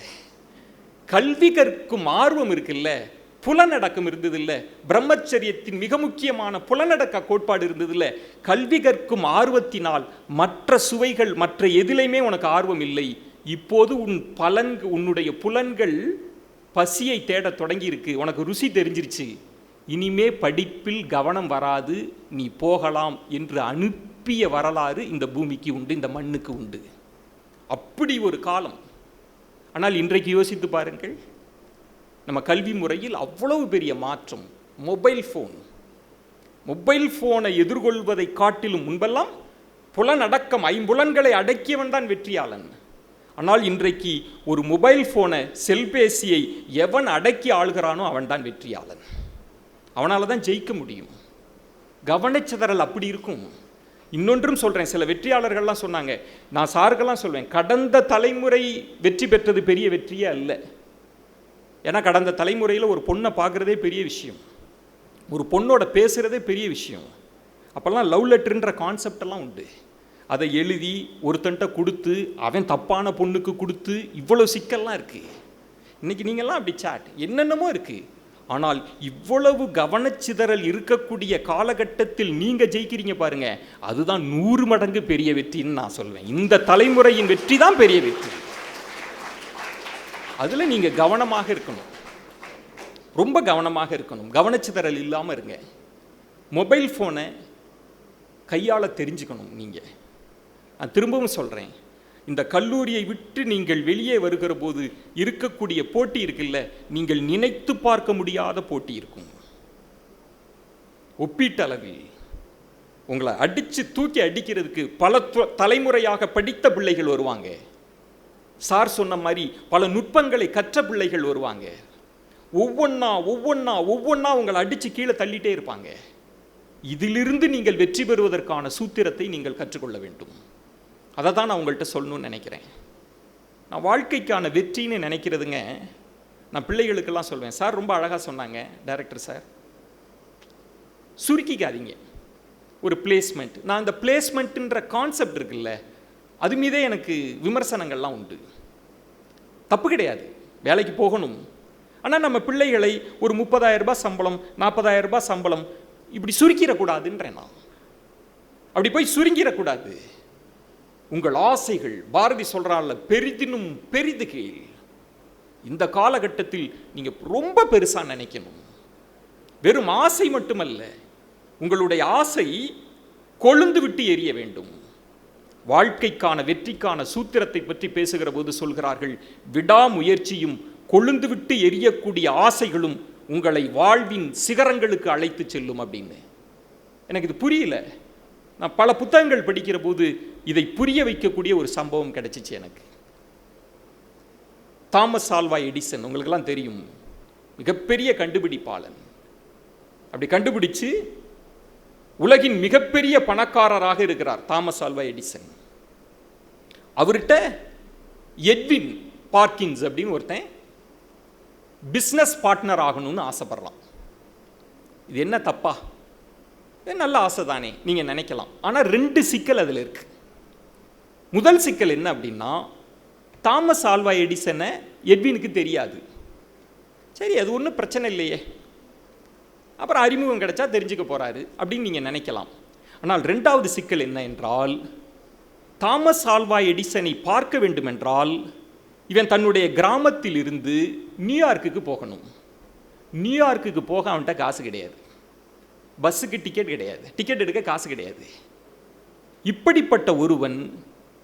கல்வி கற்கும் ஆர்வம் இருக்குல்ல, புலனடக்கம் இருந்ததில்ல, பிரம்மச்சரியத்தின் மிக முக்கியமான புலனடக்க கோட்பாடு இருந்ததில்ல, கல்வி கற்கும் ஆர்வத்தினால் மற்ற சுவைகள், மற்ற எதிலையுமே உனக்கு ஆர்வம் இல்லை. இப்போது உன்னுடைய புலன்கள் பசியை தேட தொடங்கி இருக்கு, உனக்கு ருசி தெரிஞ்சிருச்சு, இனிமே படிப்பில் கவனம் வராது, நீ போகலாம் என்று அனுப்பிய வரலாறு இந்த பூமிக்கு உண்டு, இந்த மண்ணுக்கு உண்டு. அப்படி ஒரு காலம். ஆனால் இன்றைக்கு யோசித்து பாருங்கள், நம்ம கல்வி முறையில் அவ்வளவு பெரிய மாற்றம். மொபைல் ஃபோனை எதிர்கொள்வதை காட்டிலும் முன்பெல்லாம் புலனடக்கம், ஐம்புலன்களை அடக்கியவன் தான் வெற்றியாளன். ஆனால் இன்றைக்கு ஒரு மொபைல் ஃபோனை, செல்பேசியை எவன் அடக்கி ஆளுகிறானோ அவன் தான் வெற்றியாளன். அவனால் தான் ஜெயிக்க முடியும். கவனச்சிதறல் அப்படி இருக்கும். இன்னொன்றும் சொல்கிறேன், சில வெற்றியாளர்கள்லாம் சொன்னாங்க, நான் சாருக்கெல்லாம் சொல்வேன், கடந்த தலைமுறை வெற்றி பெற்றது பெரிய வெற்றியே அல்ல. ஏன்னா கடந்த தலைமுறையில் ஒரு பொண்ணை பார்க்குறதே பெரிய விஷயம், ஒரு பொண்ணோட பேசுகிறதே பெரிய விஷயம். அப்போல்லாம் லவ் லெட்டருன்ற கான்செப்டெல்லாம் உண்டு. அதை எழுதி ஒருத்தன்ட்ட கொடுத்து அவன் தப்பான பொண்ணுக்கு கொடுத்து இவ்வளோ சிக்கல்லாம் இருக்குது. இன்றைக்கி நீங்கள்லாம் அப்படி சாட் என்னென்னமோ இருக்குது. ஆனால் இவ்வளவு கவனச்சிதறல் இருக்கக்கூடிய காலகட்டத்தில் நீங்கள் ஜெயிக்கிறீங்க பாருங்க, அதுதான் 100 மடங்கு பெரிய வெற்றின்னு நான் சொல்வேன். இந்த தலைமுறையின் வெற்றி தான் பெரிய வெற்றி. அதில் நீங்கள் கவனமாக இருக்கணும், ரொம்ப கவனமாக இருக்கணும், கவனச்சிதறல் இல்லாமல் இருங்க. மொபைல் ஃபோனை கையாள தெரிஞ்சுக்கணும். நீங்கள், நான் திரும்பவும் சொல்கிறேன், இந்த கல்லூரியை விட்டு நீங்கள் வெளியே வருகிற போது இருக்கக்கூடிய போட்டி இருக்குல்ல, நீங்கள் நினைத்து பார்க்க முடியாத போட்டி இருக்கும். ஒப்பீட்டளவில் உங்களை அடித்து தூக்கி அடிக்கிறதுக்கு பல தலைமுறையாக படித்த பிள்ளைகள் வருவாங்க. சார் சொன்ன மாதிரி பல நுட்பங்களை கற்ற பிள்ளைகள் வருவாங்க. ஒவ்வொன்றா ஒவ்வொன்றா ஒவ்வொன்றா உங்களை அடித்து கீழே தள்ளிட்டே இருப்பாங்க. இதிலிருந்து நீங்கள் வெற்றி பெறுவதற்கான சூத்திரத்தை நீங்கள் கற்றுக்கொள்ள வேண்டும். அதை தான் நான் உங்கள்கிட்ட சொல்லணும்னு நினைக்கிறேன். நான் வாழ்க்கைக்கான வெற்றின்னு நினைக்கிறதுங்க, நான் பிள்ளைகளுக்கெல்லாம் சொல்வேன். சார் ரொம்ப அழகாக சொன்னாங்க டைரக்டர் சார், சுருக்கிக்காதீங்க. ஒரு பிளேஸ்மெண்ட், நான் இந்த பிளேஸ்மெண்ட்டுன்ற கான்செப்ட் இருக்குல்ல, அது மீதே எனக்கு விமர்சனங்கள்லாம் உண்டு. தப்பு கிடையாது, வேலைக்கு போகணும். ஆனால் நம்ம பிள்ளைகளை ஒரு 30,000 ரூபாய் சம்பளம், 40,000 ரூபாய் சம்பளம் இப்படி சுருக்கிடக்கூடாதுன்றேன் நான். அப்படி போய் சுருங்கிடக்கூடாது. உங்கள் ஆசைகள், பாரதி சொல்கிறாள்ல, பெரிதினும் பெரிது கீழ். இந்த காலகட்டத்தில் நீங்கள் ரொம்ப பெருசாக நினைக்கணும். வெறும் ஆசை மட்டுமல்ல, உங்களுடைய ஆசை கொழுந்து விட்டு எரிய வேண்டும். வாழ்க்கைக்கான வெற்றிக்கான சூத்திரத்தை பற்றி பேசுகிற போது சொல்கிறார்கள், விடாமுயற்சியும் கொழுந்து விட்டு எரியக்கூடிய ஆசைகளும் உங்களை வாழ்வின் சிகரங்களுக்கு அழைத்து செல்லும் அப்படின்னு. எனக்கு இது புரியல. நான் பல புத்தகங்கள் படிக்கிற போது இதை புரிய வைக்கக்கூடிய ஒரு சம்பவம் கிடைச்சிச்சு எனக்கு. தாமஸ் ஆல்வா எடிசன் உங்களுக்கெல்லாம் தெரியும், மிகப்பெரிய கண்டுபிடிப்பாளன். அப்படி கண்டுபிடிச்சு உலகின் மிகப்பெரிய பணக்காரராக இருக்கிறார் தாமஸ் ஆல்வா எடிசன். அவர்கிட்ட எட்வின் பார்க்கின்ஸ் அப்படின்னு ஒருத்தன் பிஸ்னஸ் பார்ட்னர் ஆகணும்னு ஆசைப்படுறான். இது என்ன தப்பா? நல்ல ஆசை தானே நீங்கள் நினைக்கலாம். ஆனால் 2 சிக்கல் அதில் இருக்கு. முதல் சிக்கல் என்ன அப்படின்னா, தாமஸ் ஆல்வா எடிசனை எட்வினுக்கு தெரியாது. சரி, அது ஒன்றும் பிரச்சனை இல்லையே, அப்புறம் அறிமுகம் கிடைச்சா தெரிஞ்சுக்க போகிறாரு அப்படின்னு நீங்கள் நினைக்கலாம். ஆனால் 2வது சிக்கல் என்ன என்றால், தாமஸ் ஆல்வா எடிசனை பார்க்க வேண்டும் என்றால் இவன் தன்னுடைய கிராமத்தில் இருந்து நியூயார்க்குக்கு போகணும். நியூயார்க்குக்கு போக அவன்கிட்ட காசு கிடையாது, பஸ்ஸுக்கு டிக்கெட் கிடையாது, டிக்கெட் எடுக்க காசு கிடையாது. இப்படிப்பட்ட ஒருவன்,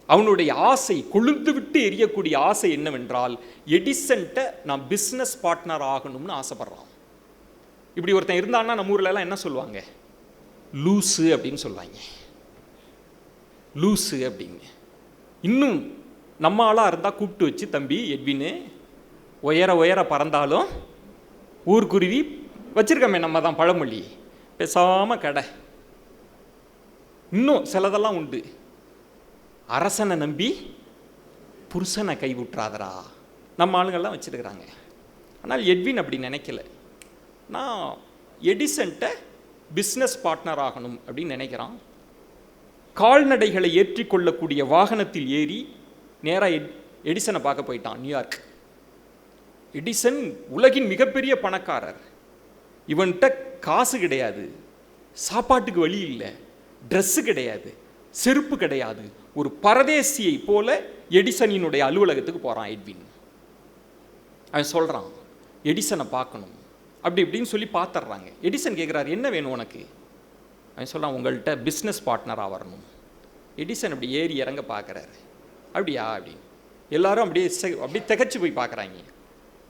அவனுடைய ஆசை, கொழுந்து விட்டு எரியக்கூடிய ஆசை என்னவென்றால், எடிசன்ட்ட நான் பிஸ்னஸ் பார்ட்னர் ஆகணும்னு ஆசைப்படுறான். இப்படி ஒருத்தன் இருந்தான்னா நம்ம ஊர்லலாம் என்ன சொல்லுவாங்க? லூஸு அப்படின்னு சொல்லுவாங்க. லூஸு அப்படின்னு. இன்னும் நம்ம ஆளாக இருந்தால் கூப்பிட்டு வச்சு, தம்பி எட்வின்னு, உயர உயர பறந்தாலும் ஊர்க்குருவி வச்சிருக்கமே நம்ம தான் பழமொழி, பேசாமல் கடை. இன்னும் சிலதெல்லாம் உண்டு, அரசனை நம்பி புருஷனை கைவிட்றாதரா, நம்ம ஆளுங்கள்லாம் வச்சுருக்கிறாங்க. ஆனால் எட்வின் அப்படி நினைக்கல. நான் எடிசன்ட்ட பிஸ்னஸ் பார்ட்னர் ஆகணும் அப்படின்னு நினைக்கிறான். கால்நடைகளை ஏற்றிக்கொள்ளக்கூடிய வாகனத்தில் ஏறி நேராக எடிசனை பார்க்க போயிட்டான் நியூயார்க். எடிசன் உலகின் மிகப்பெரிய பணக்காரர். இவன்கிட்ட காசு கிடையாது, சாப்பாட்டுக்கு வழி இல்லை, ட்ரெஸ்ஸு கிடையாது, செருப்பு கிடையாது. ஒரு பரதேசியை போல எடிசனினுடைய அலுவலகத்துக்கு போகிறான் எட்வின். அவன் சொல்கிறான், எடிசனை பார்க்கணும் அப்படி இப்படின்னு சொல்லி பார்த்துட்றாங்க. எடிசன் கேட்குறாரு, என்ன வேணும் உனக்கு? அவன் சொல்கிறான், உங்கள்கிட்ட பிஸ்னஸ் பார்ட்னராக வரணும். எடிசன் அப்படி ஏறி இறங்க பார்க்குறாரு. அப்படியா அப்படின்னு எல்லாரும் அப்படியே திகச்சு போய் பார்க்குறாங்க.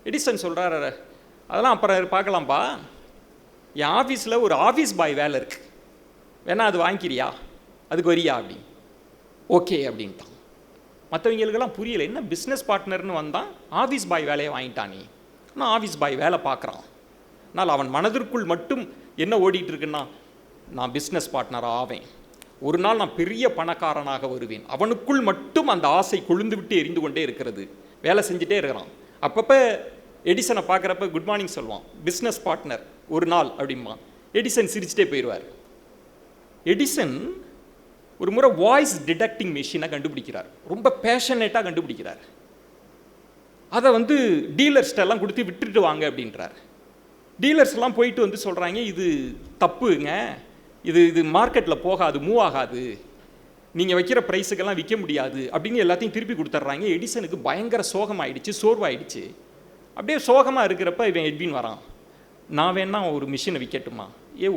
எடிசன் சொல்கிறார், அதெல்லாம் அப்புறம் பார்க்கலாம்ப்பா, என் ஆஃபீஸில் ஒரு ஆஃபீஸ் பாய் வேலை இருக்குது, வேணா அது வாங்கிக்கிறியா, அதுக்கு வரியா அப்படி. ஓகே அப்படின்ட்டான். மற்றவங்களுக்கெல்லாம் புரியலை, என்ன பிஸ்னஸ் பார்ட்னர்னு வந்தான், ஆஃபீஸ் பாய் வேலையை வாங்கிட்டானே. நான் ஆஃபீஸ் பாய் வேலை பார்க்குறான். ஆனால் அவன் மனதிற்குள் மட்டும் என்ன ஓடிட்டு இருக்குன்னா, நான் பிஸ்னஸ் பார்ட்னராக ஆவேன், ஒரு நாள் நான் பெரிய பணக்காரனாக வருவேன். அவனுக்குள் மட்டும் அந்த ஆசை கொழுந்து விட்டு எரிந்து கொண்டே இருக்கிறது. வேலை செஞ்சுட்டே இருக்கிறான். அப்பப்போ எடிசனை பார்க்குறப்ப குட் மார்னிங் சொல்லுவான், பிஸ்னஸ் பார்ட்னர் ஒரு நாள் அப்படிம்பான். எடிசன் சிரிச்சுட்டே போயிடுவார். எடிசன் ஒரு முறை வாய்ஸ் டிடெக்டிங் மெஷினை கண்டுபிடிக்கிறார். ரொம்ப பேஷனேட்டாக கண்டுபிடிக்கிறார். அதை வந்து டீலர்ஸ்டெல்லாம் கொடுத்து விட்டுட்டு வாங்க அப்படின்றார். டீலர்ஸ்லாம் போயிட்டு வந்து சொல்கிறாங்க, இது தப்புங்க, இது மார்க்கெட்டில் போகாது, மூவ் ஆகாது, நீங்கள் வைக்கிற ப்ரைஸுக்கெல்லாம் விற்க முடியாது அப்படின்னு எல்லாத்தையும் திருப்பி கொடுத்துட்றாங்க. எடிசனுக்கு பயங்கர சோகமாயிடுச்சு, சோர்வாயிடுச்சு. அப்படியே சோகமாக இருக்கிறப்ப இவன் எட்வின் வரான். நான் வேணா ஒரு மிஷினை விற்கட்டுமா?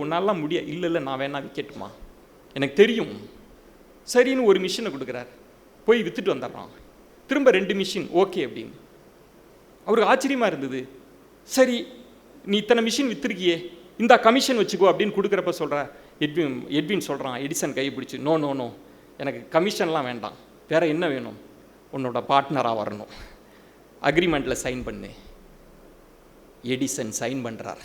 உன்னாலாம் முடியாது. இல்லை நான் வேணா விற்கட்டுமா, எனக்கு தெரியும். சரின்னு ஒரு மிஷினை கொடுக்குறார். போய் விற்றுட்டு வந்துடுறான். திரும்ப 2 மிஷின் ஓகே அப்படின்னு. அவருக்கு ஆச்சரியமாக இருந்தது. சரி நீ இத்தனை மிஷின் விற்றுருக்கியே, இந்த கமிஷன் வச்சுக்கோ அப்படின்னு கொடுக்குறப்ப சொல்கிற எட்வின் சொல்கிறான் எடிசன் கையை பிடிச்சி, நோ நோ நோ, எனக்கு கமிஷன்லாம் வேண்டாம், வேறு என்ன வேணும், உன்னோட பார்ட்னராக வரணும், அக்ரிமெண்ட்டில் சைன் பண்ணு. எடிசன் சைன் பண்ணுறார்.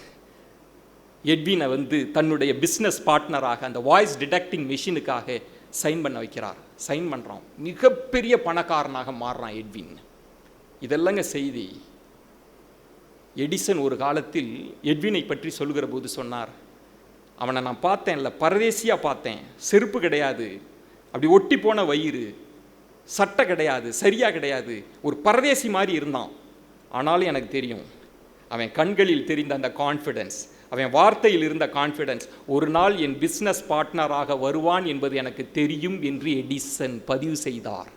எட்வினை வந்து தன்னுடைய பிஸ்னஸ் பார்ட்னராக அந்த வாய்ஸ் டிடெக்டிங் மிஷினுக்காக சைன் பண்ண வைக்கிறார். சைன் பண்ணுறான். மிகப்பெரிய பணக்காரனாக மாறுறான் எட்வின். இதெல்லாங்க செய்தி. எடிசன் ஒரு காலத்தில் எட்வினை பற்றி சொல்லுகிற போது சொன்னார், அவனை நான் பார்த்தேன்ல, பரதேசியாக பார்த்தேன், செருப்பு கிடையாது, அப்படி ஒட்டி போன வயிறு, சட்டை கிடையாது, சரியாக கிடையாது, ஒரு பரதேசி மாதிரி இருந்தான். ஆனாலும் எனக்கு தெரியும், அவன் கண்களில் தெரிந்த அந்த கான்ஃபிடென்ஸ், அவன் வார்த்தையில் இருந்த கான்ஃபிடென்ஸ், ஒரு நாள் என் பிஸ்னஸ் பார்ட்னராக வருவான் என்பது எனக்கு தெரியும் என்று எடிசன் பதிவு செய்தார்.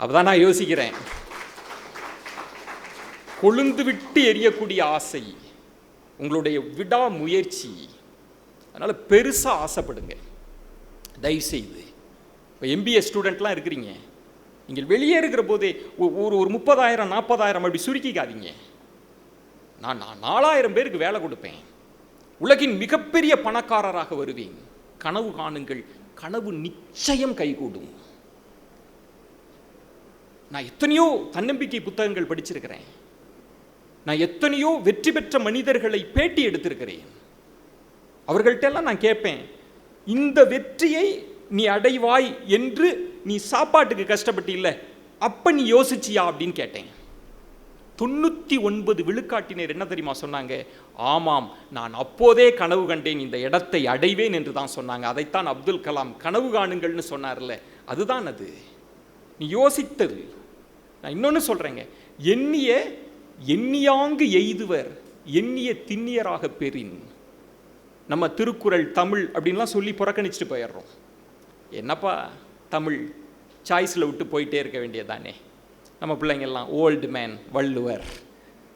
அப்பதான் நான் யோசிக்கிறேன், கொழுந்து விட்டு எரியக்கூடிய ஆசை, உங்களுடைய விடாமுயற்சி. அதனால் பெருசாக ஆசைப்படுங்க தயவுசெய்து. இப்போ MBA ஸ்டூடெண்ட்லாம் இருக்கிறீங்க, நீங்கள் வெளியே இருக்கிற போதே ஒரு 30,000 40,000 அப்படி சுருக்கிக்காதீங்க. நான் 4000 பேருக்கு வேலை கொடுப்பேன், உலகின் மிகப்பெரிய பணக்காரராக வருவேன். கனவு காணுங்கள், கனவு நிச்சயம் கைகூடும். நான் எத்தனையோ தன்னம்பிக்கை புத்தகங்கள் படிச்சிருக்கிறேன், நான் எத்தனையோ வெற்றி பெற்ற மனிதர்களை பேட்டி எடுத்திருக்கிறேன். அவர்கள்ட்டெல்லாம் நான் கேட்பேன், இந்த வெற்றியை நீ அடைவாய் என்று நீ சாப்பாட்டுக்கு கஷ்டப்பட்டு இல்லை, அப்போ நீ யோசிச்சியா அப்படின்னு கேட்டேன். 99 விழுக்காட்டினர் என்ன தெரியுமா சொன்னாங்க? ஆமாம், நான் அப்போதே கனவு கண்டேன், இந்த இடத்தை அடைவேன் என்று தான் சொன்னாங்க. அதைத்தான் அப்துல் கலாம் கனவு காணுங்கள்னு சொன்னார்ல, அதுதான் அது. நீ யோசித்தது. நான் இன்னொன்று சொல்கிறேங்க, எண்ணியாங்கு எய்துவர் எண்ணிய திண்ணியராக பெறின். நம்ம திருக்குறள் தமிழ் அப்படின்லாம் சொல்லி புறக்கணிச்சுட்டு போயிடுறோம். என்னப்பா தமிழ், சாய்ஸில் விட்டு போயிட்டே இருக்க வேண்டியதானே. நம்ம பிள்ளைங்கள்லாம் ஓல்டு மேன் வள்ளுவர்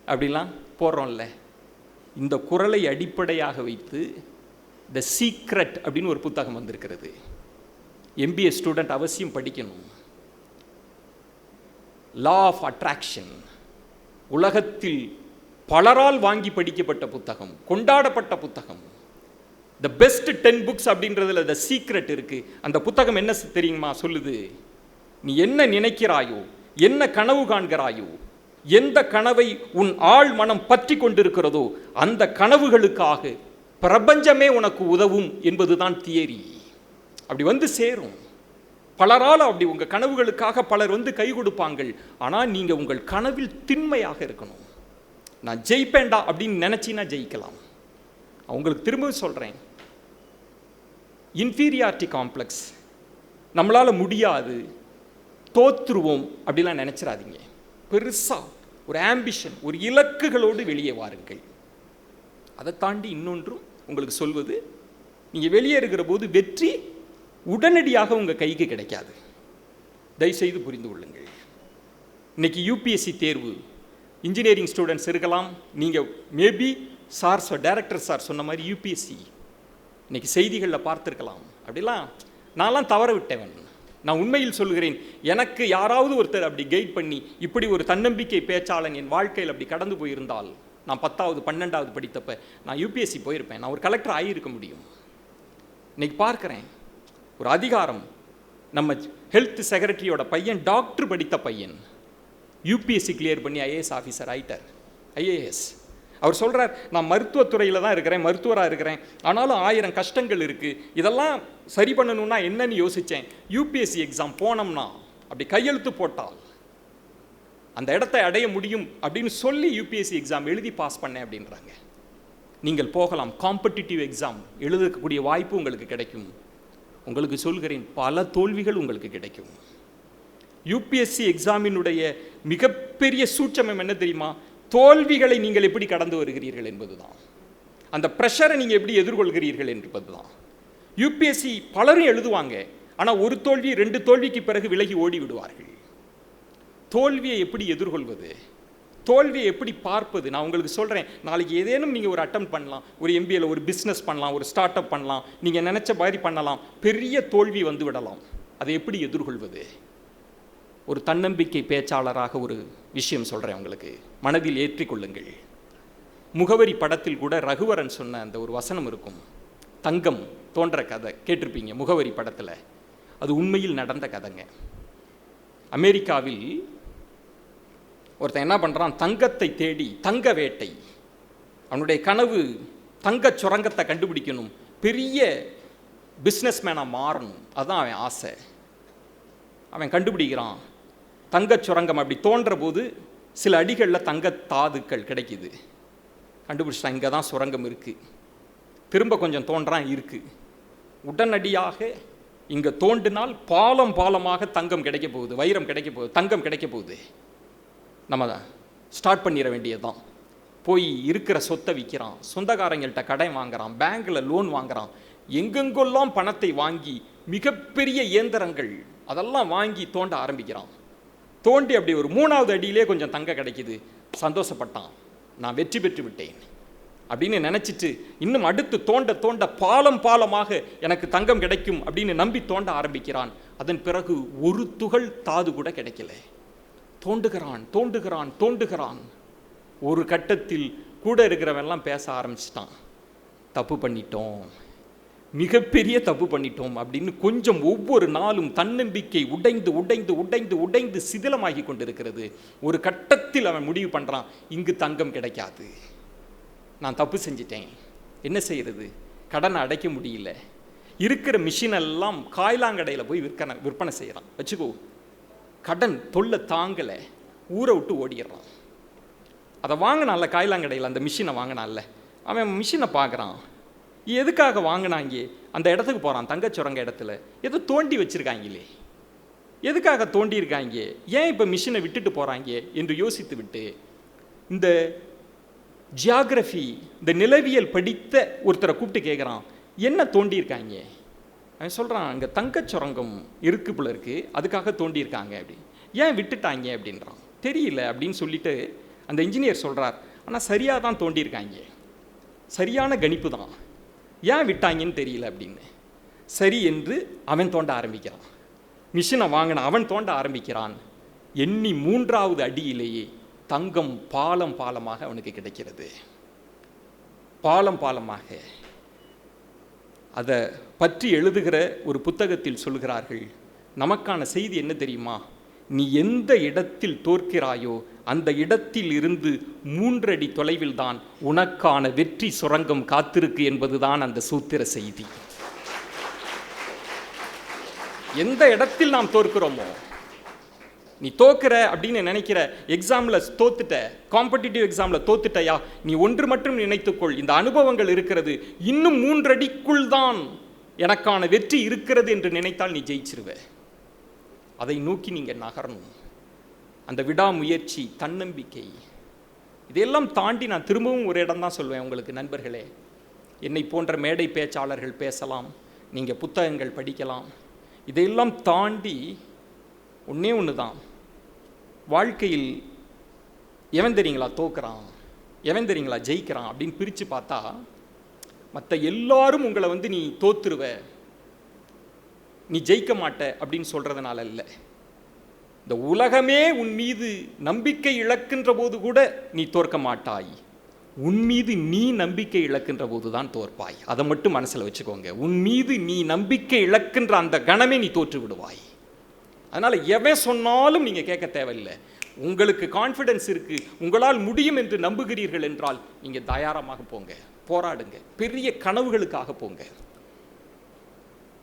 அப்படிலாம் போடுறோம்ல. இந்த குறளை அடிப்படையாக வைத்து த சீக்ரெட் அப்படின்னு ஒரு புத்தகம் வந்திருக்கிறது. MBA ஸ்டூடெண்ட் அவசியம் படிக்கணும். லா ஆஃப் அட்ராக்ஷன், உலகத்தில் பலரால் வாங்கி படிக்கப்பட்ட புத்தகம், கொண்டாடப்பட்ட புத்தகம். த பெஸ்ட் 10 புக்ஸ் அப்படின்றதுல த சீக்ரெட் இருக்கு. அந்த புத்தகம் என்ன தெரியுமா சொல்லுது? நீ என்ன நினைக்கிறாயோ, என்ன கனவு காண்கிறாயோ, எந்த கனவை உன் ஆழ் மனம் பற்றி கொண்டிருக்கிறதோ அந்த கனவுகளுக்காக பிரபஞ்சமே உனக்கு உதவும் என்பதுதான் தியரி. அப்படி வந்து சேரும். பலரால் அப்படி உங்கள் கனவுகளுக்காக பலர் வந்து கை கொடுப்பாங்கள். ஆனால் நீங்கள் உங்கள் கனவில் திண்மையாக இருக்கணும். நான் ஜெயிப்பேண்டா அப்படின்னு நினச்சின்னா ஜெயிக்கலாம். அவங்களுக்கு திரும்பவும் சொல்கிறேன், இன்ஃபீரியாரிட்டி காம்ப்ளெக்ஸ், நம்மளால் முடியாது, தோற்றுருவோம் அப்படிலாம் நினச்சிடாதீங்க. பெருசாக ஒரு ஆம்பிஷன், ஒரு இலக்குகளோடு வெளியே வாருங்கள். அதை தாண்டி இன்னொன்றும் உங்களுக்கு சொல்வது, நீங்கள் வெளியே இருக்கிற போது வெற்றி உடனடியாக உங்கள் கைக்கு கிடைக்காது. தயவுசெய்து புரிந்து கொள்ளுங்கள். இன்னைக்கு UPSC தேர்வு, இன்ஜினியரிங் ஸ்டூடெண்ட்ஸ் இருக்கலாம். நீங்கள் மேபி டைரக்டர் சார் சொன்ன மாதிரி UPSC இன்னைக்கு செய்திகளில் பார்த்துருக்கலாம். அப்படிலாம் நான்லாம் தவற விட்டவன். நான் உண்மையில் சொல்கிறேன், எனக்கு யாராவது ஒருத்தர் அப்படி கைட் பண்ணி இப்படி ஒரு தன்னம்பிக்கை பேச்சாளன் என் வாழ்க்கையில் அப்படி கடந்து போயிருந்தால், நான் 10வது 12வது படித்தப்ப நான் UPSC போயிருப்பேன், நான் ஒரு கலெக்டர் ஆகியிருக்க முடியும். இன்னைக்கு பார்க்குறேன், ஒரு அதிகாரம், நம்ம ஹெல்த் செக்ரட்டரியோட பையன் டாக்டர் படித்த பையன் UPSC கிளியர் பண்ணி IAS ஆஃபீஸர் ஆயிட்டார். IAS அவர் சொல்கிறார், நான் மருத்துவத்துறையில் தான் இருக்கிறேன், மருத்துவராக இருக்கிறேன், ஆனாலும் 1000 கஷ்டங்கள் இருக்குது, இதெல்லாம் சரி பண்ணணும்னா என்னன்னு யோசித்தேன். யூபிஎஸ்சி எக்ஸாம் போனோம்னா அப்படி கையெழுத்து போட்டால் அந்த இடத்தை அடைய முடியும் அப்படின்னு சொல்லி யூபிஎஸ்சி எக்ஸாம் எழுதி பாஸ் பண்ணேன் அப்படின்றாங்க. நீங்கள் போகலாம், காம்படிட்டிவ் எக்ஸாம் எழுதக்கூடிய வாய்ப்பு உங்களுக்கு கிடைக்கும். உங்களுக்கு சொல்கிறேன், பல தோல்விகள் உங்களுக்கு கிடைக்கும். யூபிஎஸ்சி எக்ஸாமினுடைய மிகப்பெரிய சூட்சமம் என்ன தெரியுமா? தோல்விகளை நீங்கள் எப்படி கடந்து வருகிறீர்கள் என்பதுதான். அந்த ப்ரெஷரை நீங்கள் எப்படி எதிர்கொள்கிறீர்கள் என்பதுதான். யூபிஎஸ்சி பலரும் எழுதுவாங்க, ஆனால் ஒரு தோல்வி 2 தோல்விக்கு பிறகு விலகி ஓடி விடுவார்கள். தோல்வியை எப்படி எதிர்கொள்வது, தோல்வியை எப்படி பார்ப்பது? நான் உங்களுக்கு சொல்கிறேன், நாளைக்கு ஏதேனும் நீங்கள் ஒரு அட்டம் பண்ணலாம், ஒரு எம்பிஏல ஒரு பிஸ்னஸ் பண்ணலாம், ஒரு ஸ்டார்ட் அப் பண்ணலாம், நீங்கள் நினச்ச மாதிரி பண்ணலாம், பெரிய தோல்வி வந்து விடலாம். அதை எப்படி எதிர்கொள்வது? ஒரு தன்னம்பிக்கை பேச்சாளராக ஒரு விஷயம் சொல்கிறேன் உங்களுக்கு, மனதில் ஏற்றிக்கொள்ளுங்கள். முகவரி படத்தில் கூட ரகுவரன் சொன்ன அந்த ஒரு வசனம் இருக்கும், தங்கம் தோன்ற கதை கேட்டிருப்பீங்க. முகவரி படத்தில் அது உண்மையில் நடந்த கதைங்க. அமெரிக்காவில் ஒருத்தன் என்ன பண்ணுறான், தங்கத்தை தேடி, தங்க வேட்டை, அவனுடைய கனவு தங்க சுரங்கத்தை கண்டுபிடிக்கணும், பெரிய பிஸ்னஸ்மேனாக மாறணும், அதுதான் அவன் ஆசை. அவன் கண்டுபிடிக்கிறான் தங்க சுரங்கம். அப்படி தோன்ற போது சில அடிகளில் தங்க தாதுக்கள் கிடைக்குது. கண்டுபிடிச்சிட்டான், இங்கே தான் சுரங்கம் இருக்குது. திரும்ப கொஞ்சம் தோன்றான், இருக்குது. உடனடியாக இங்கே தோண்டினால் பாலம் பாலமாக தங்கம் கிடைக்க போகுது, வைரம் கிடைக்க போகுது, தங்கம் கிடைக்க போகுது. நம்ம ஸ்டார்ட் பண்ணிட வேண்டியதுதான். போய் இருக்கிற சொத்தை விற்கிறான், சொந்தக்காரங்கள்ட்ட கடன் வாங்குறான், பேங்கில் லோன் வாங்குறான், எங்கெங்கெல்லாம் பணத்தை வாங்கி மிகப்பெரிய இயந்திரங்கள் அதெல்லாம் வாங்கி தோண்ட ஆரம்பிக்கிறான். தோண்டி அப்படி ஒரு 3வது அடியிலே கொஞ்சம் தங்கம் கிடைக்குது. சந்தோஷப்பட்டான், நான் வெற்றி பெற்று விட்டேன் அப்படின்னு நினச்சிட்டு இன்னும் அடுத்து தோண்ட தோண்ட பாலம் பாலமாக எனக்கு தங்கம் கிடைக்கும் அப்படின்னு நம்பி தோண்ட ஆரம்பிக்கிறான். அதன் பிறகு ஒரு துகள் தாது கூட கிடைக்கல. தோண்டுகிறான் தோண்டுகிறான் தோண்டுகிறான். ஒரு கட்டத்தில் கூட இருக்கிறவெல்லாம் பேச ஆரம்பிச்சிட்டான், தப்பு பண்ணிட்டோம், மிகப்பெரிய தப்பு பண்ணிட்டோம் அப்படின்னு. கொஞ்சம் ஒவ்வொரு நாளும் தன்னம்பிக்கை உடைந்து உடைந்து உடைந்து உடைந்து சிதிலமாகி கொண்டிருக்கிறது. ஒரு கட்டத்தில் அவன் முடிவு பண்ணுறான், இங்கு தங்கம் கிடைக்காது, நான் தப்பு செஞ்சிட்டேன், என்ன செய்யறது, கடனை அடைக்க முடியல. இருக்கிற மிஷினெல்லாம் காய்லாங்கடையில் போய் விற்பனை செய்கிறான் வச்சுக்கோ. கடன் தொல்லை தாங்கலை, ஊரை விட்டு ஓடிடுறான். அதை வாங்கினான்ல காய்லாங்கடையில், அந்த மிஷினை வாங்கினான்ல, அவன் மிஷினை பார்க்குறான். எதுக்காக வாங்கினாங்க? அந்த இடத்துக்கு போகிறான், தங்கச்சுரங்க இடத்துல ஏதோ தோண்டி வச்சுருக்காங்களே, எதுக்காக தோண்டியிருக்காங்க, ஏன் இப்போ மிஷினை விட்டுட்டு போகிறாங்க என்று யோசித்து விட்டு இந்த ஜியாகிரஃபி, இந்த நிலவியல் படித்த ஒருத்தரை கூப்பிட்டு கேட்குறான், என்ன தோண்டியிருக்காங்க? அவன் சொல்கிறான், அங்கே தங்கச்சுரங்கம் இருக்கு போல இருக்குது, அதுக்காக தோண்டியிருக்காங்க. அப்படி ஏன் விட்டுட்டாங்க அப்படின்றான். தெரியல அப்படின்னு சொல்லிட்டு அந்த இன்ஜினியர் சொல்கிறார், ஆனால் சரியாக தான் தோண்டியிருக்காங்க, சரியான கணிப்பு தான், ஏன் விட்டாங்கன்னு தெரியல அப்படின்னு. சரி என்று அவன் தோண்ட ஆரம்பிக்கிறான். மிஷினை வாங்கின அவன் தோண்ட ஆரம்பிக்கிறான். எண்ணி 3வது அடியிலேயே தங்கம் பாலம் பாலமாக அவனுக்கு கிடைக்கிறது. பாலம் பாலமாக. அதை பற்றி எழுதுகிற ஒரு புத்தகத்தில் சொல்கிறார்கள், நமக்கான செய்தி என்ன தெரியுமா? நீ எந்த இடத்தில் தோற்கிறாயோ அந்த இடத்தில் இருந்து 3 அடி தொலைவில் தான் உனக்கான வெற்றி சுரங்கம் காத்திருக்கு என்பதுதான் அந்த சூத்திர செய்தி. எந்த இடத்தில் நாம் தோற்கிறோமோ, நீ தோக்குற அப்படின்னு நினைக்கிற எக்ஸாமில் தோத்துட்ட, காம்படிட்டிவ் எக்ஸாமில் தோத்துட்டையா, நீ ஒன்று மட்டும் நினைத்துக்கொள், இந்த அனுபவங்கள் இருக்கிறது, இன்னும் 3 அடிக்குள் தான் எனக்கான வெற்றி இருக்கிறது என்று நினைத்தால் நீ ஜெயிச்சிருவ. அதை நோக்கி நீங்கள் நகரணும். அந்த விடாமுயற்சி, தன்னம்பிக்கை, இதையெல்லாம் தாண்டி நான் திரும்பவும் ஒரு இடம் தான் சொல்வேன் உங்களுக்கு நண்பர்களே. என்னை போன்ற மேடை பேச்சாளர்கள் பேசலாம், நீங்கள் புத்தகங்கள் படிக்கலாம், இதையெல்லாம் தாண்டி ஒன்றே ஒன்று தான், வாழ்க்கையில் எவன் தெரியுங்களா தோக்குறான், எவன் தெரியுங்களா ஜெயிக்கிறான் அப்படின்னு பிரித்து பார்த்தா, மற்ற எல்லாரும் உங்களை நீ தோத்துருவ, நீ ஜெயிக்க மாட்ட அப்படின்னு சொல்கிறதுனால இல்லை. இந்த உலகமே உன் மீது நம்பிக்கை இழக்கின்ற போது கூட நீ தோற்க மாட்டாய், உன் மீது நீ நம்பிக்கை இழக்கின்ற போது தான் தோற்பாய். அதை மட்டும் மனசில் வச்சுக்கோங்க. உன் மீது நீ நம்பிக்கை இழக்கின்ற அந்த கணமே நீ தோற்று விடுவாய். அதனால் எவன் சொன்னாலும் நீங்கள் கேட்க தேவையில்லை. உங்களுக்கு கான்ஃபிடன்ஸ் இருக்கு, உங்களால் முடியும் என்று நம்புகிறீர்கள் என்றால் நீங்க தாராளமாக போங்க, போராடுங்க, பெரிய கனவுகளுக்காக போங்க.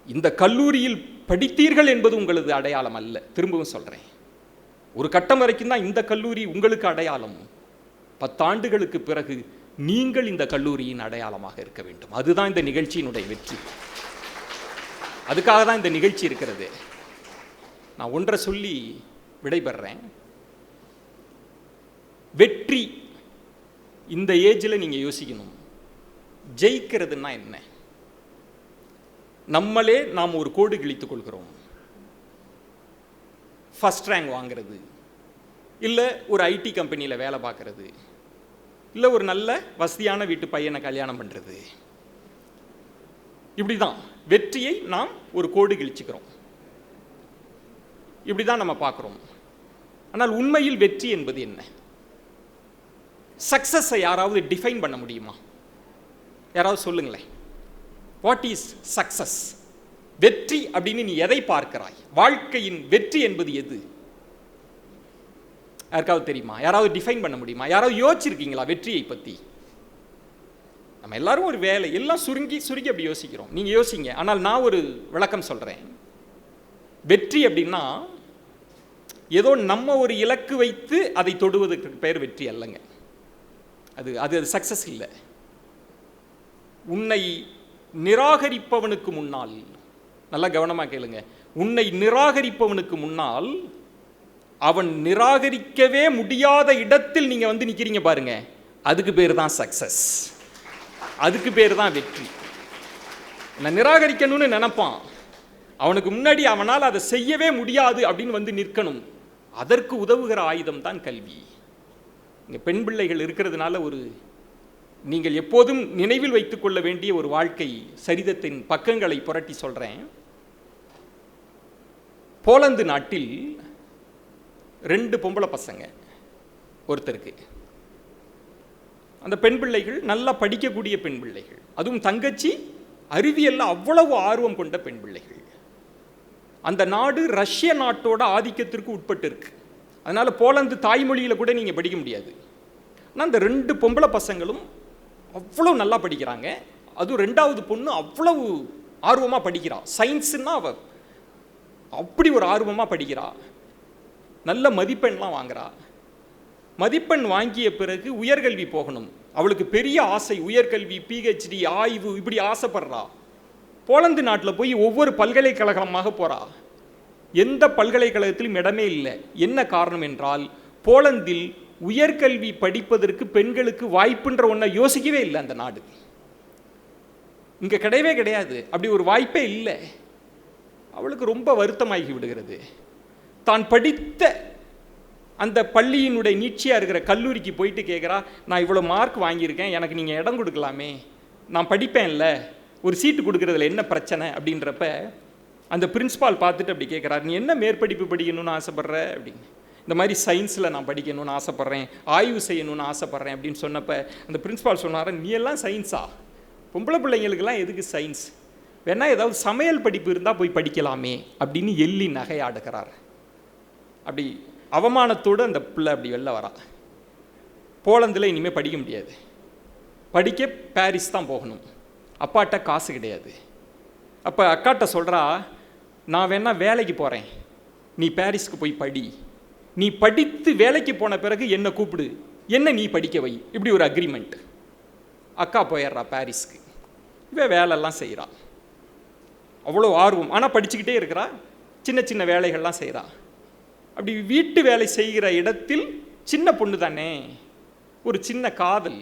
இந்த கல்லூரியில் படித்தீர்கள் என்பது உங்களது அடையாளம் அல்ல. திரும்பவும் சொல்றேன், ஒரு கட்டம் வரைக்கும் தான் இந்த கல்லூரி உங்களுக்கு அடையாளம். 10 ஆண்டுகளுக்கு பிறகு நீங்கள் இந்த கல்லூரியின் அடையாளமாக இருக்க வேண்டும். அதுதான் இந்த நிகழ்ச்சியினுடைய வெற்றி. அதுக்காக தான் இந்த நிகழ்ச்சி இருக்கிறது. நான் ஒன்றை சொல்லி விடைபெறேன். வெற்றி இந்த ஏஜில் நீங்க யோசிக்கணும். ஜெயிக்கிறதுனா என்ன? நம்மளே நாம் ஒரு கோடு கிழித்துக் கொள்கிறோம். ஃபர்ஸ்ட் ரேங்க் வாங்கிறது, இல்லை ஒரு ஐடி கம்பெனியில் வேலை பார்க்கறது, இல்லை ஒரு நல்ல வசதியான வீட்டு பையனை கல்யாணம் பண்ணுறது. இப்படி தான் வெற்றியை நாம் ஒரு கோடு கிழிச்சுக்கிறோம். இப்படி தான் நம்ம பார்க்குறோம். ஆனால் உண்மையில் வெற்றி என்பது என்ன? சக்சஸை யாராவது டிஃபைன் பண்ண முடியுமா? யாராவது சொல்லுங்களேன். What is success? வெற்றி அப்படின்னு நீ எதை பார்க்கிறாய்? வாழ்க்கையின் வெற்றி என்பது எது? யாருக்காவது தெரியுமா? யாராவது டிஃபைன் பண்ண முடியுமா? யாராவது யோசிச்சிருக்கீங்களா வெற்றியை பற்றி? நம்ம எல்லாரும் ஒரு வேலை எல்லாம் சுருங்கி சுருங்கி அப்படி யோசிக்கிறோம். நீங்க யோசிங்க. ஆனால் நான் ஒரு விளக்கம் சொல்றேன். வெற்றி அப்படின்னா ஏதோ நம்ம ஒரு இலக்கு வைத்து அதை தொடுவதற்கு பெயர் வெற்றி அல்லங்க. அது அது சக்சஸ் இல்லை. உன்னை நிராகரிப்பவனுக்கு முன்னால், நல்லா கவனமாக கேளுங்க, உன்னை நிராகரிப்பவனுக்கு முன்னால் அவன் நிராகரிக்கவே முடியாத இடத்தில் நீங்க வந்து நிக்கிறீங்க பாருங்க, அதுக்கு பேர் தான் சக்சஸ். அதுக்கு பேர் தான் வெற்றி. நான் நிராகரிக்கணும்னு நினைப்பான், அவனுக்கு முன்னாடி அவனால் அதை செய்யவே முடியாது அப்படின்னு வந்து நிற்கணும். அதற்கு உதவுகிற ஆயுதம் தான் கல்வி. இங்க பெண் பிள்ளைகள் இருக்கிறதுனால ஒரு நீங்கள் எப்போதும் நினைவில் வைத்துக் கொள்ள வேண்டிய ஒரு வாழ்க்கை சரிதத்தின் பக்கங்களை புரட்டி சொல்றேன். போலந்து நாட்டில் 2 பொம்பளை பசங்க ஒருத்தருக்கு. அந்த பெண் பிள்ளைகள் நல்லா படிக்கக்கூடிய பெண் பிள்ளைகள், அதுவும் தங்கச்சி அறிவியல்ல அவ்வளவு ஆர்வம் கொண்ட பெண் பிள்ளைகள். அந்த நாடு ரஷ்ய நாட்டோட ஆதிக்கத்திற்கு உட்பட்டு இருக்கு. அதனால போலந்து தாய்மொழியில கூட நீங்க படிக்க முடியாது. ஆனால் அந்த 2 பொம்பளை பசங்களும் அவ்வளவு நல்லா படிக்கிறாங்க. அதுவும் 2வது பொண்ணு அவ்வளவு ஆர்வமா படிக்கிறா. சயின்ஸ்னா அவ அப்படி ஒரு ஆர்வமா படிக்கிறா. நல்ல மதிப்பெண்லாம் வாங்குறா. மதிப்பெண் வாங்கிய பிறகு உயர்கல்வி போகணும். அவளுக்கு பெரிய ஆசை, உயர்கல்வி, PhD, ஆய்வு, இப்படி ஆசைப்படுறா. போலந்து நாட்டில் போய் ஒவ்வொரு பல்கலைக்கழகமாக போறா. எந்த பல்கலைக்கழகத்திலும் இடமே இல்லை. என்ன காரணம் என்றால், போலந்தில் உயர்கல்வி படிப்பதற்கு பெண்களுக்கு வாய்ப்புன்ற ஒன்றை யோசிக்கவே இல்லை அந்த நாடு. இங்க கிடையவே கிடையாது, அப்படி ஒரு வாய்ப்பே இல்லை. அவளுக்கு ரொம்ப வருத்தமாகி விடுகிறது. தான் படித்த அந்த பள்ளியினுடைய நீட்சியாக இருக்கிற கல்லூரிக்கு போயிட்டு கேட்குறா, நான் இவ்வளோ மார்க் வாங்கியிருக்கேன், எனக்கு நீங்கள் இடம் கொடுக்கலாமே, நான் படிப்பேன்ல, ஒரு சீட்டு கொடுக்குறதுல என்ன பிரச்சனை அப்படின்றப்ப அந்த பிரின்ஸ்பால் பார்த்துட்டு அப்படி கேட்குறாரு, நீ என்ன மேற்படிப்பு படிக்கணும்னு ஆசைப்பட்ற அப்படின்னு. இந்த மாதிரி சயின்ஸில் நான் படிக்கணும்னு ஆசைப்பட்றேன், ஆய்வு செய்யணும்னு ஆசைப்பட்றேன் அப்படின்னு சொன்னப்போ அந்த பிரின்ஸ்பால் சொன்னார், நீ எல்லாம் சயின்ஸா? பொம்பளை பிள்ளைங்களுக்கெல்லாம் எதுக்கு சயின்ஸ்? வேணா ஏதாவது சமையல் படிப்பு இருந்தால் போய் படிக்கலாமே அப்படின்னு எள்ளி நகையாடுகிறார். அப்படி அவமானத்தோடு அந்த பிள்ளை அப்படி வெளில வரா. போலந்தில் இனிமேல் படிக்க முடியாது, படிக்க பாரிஸ் தான் போகணும். அப்பாட்ட காசு கிடையாது. அப்போ அக்காட்ட சொல்கிறா, நான் வேணா வேலைக்கு போகிறேன், நீ பாரிஸ்க்கு போய் படி, நீ படித்து வேலைக்கு போன பிறகு என்னை கூப்பிடு, என்ன நீ படிக்க வை, இப்படி ஒரு அக்ரிமெண்ட். அக்கா போயிடுறா பாரிஸ்க்கு. இவன் வேலையெல்லாம் செய்கிறா, அவ்வளோ ஆர்வம், ஆனால் படிச்சுக்கிட்டே இருக்கிறா, சின்ன சின்ன வேலைகள்லாம் செய்கிறா. அப்படி வீட்டு வேலை செய்கிற இடத்தில் சின்ன பொண்ணு தானே, ஒரு சின்ன காதல்,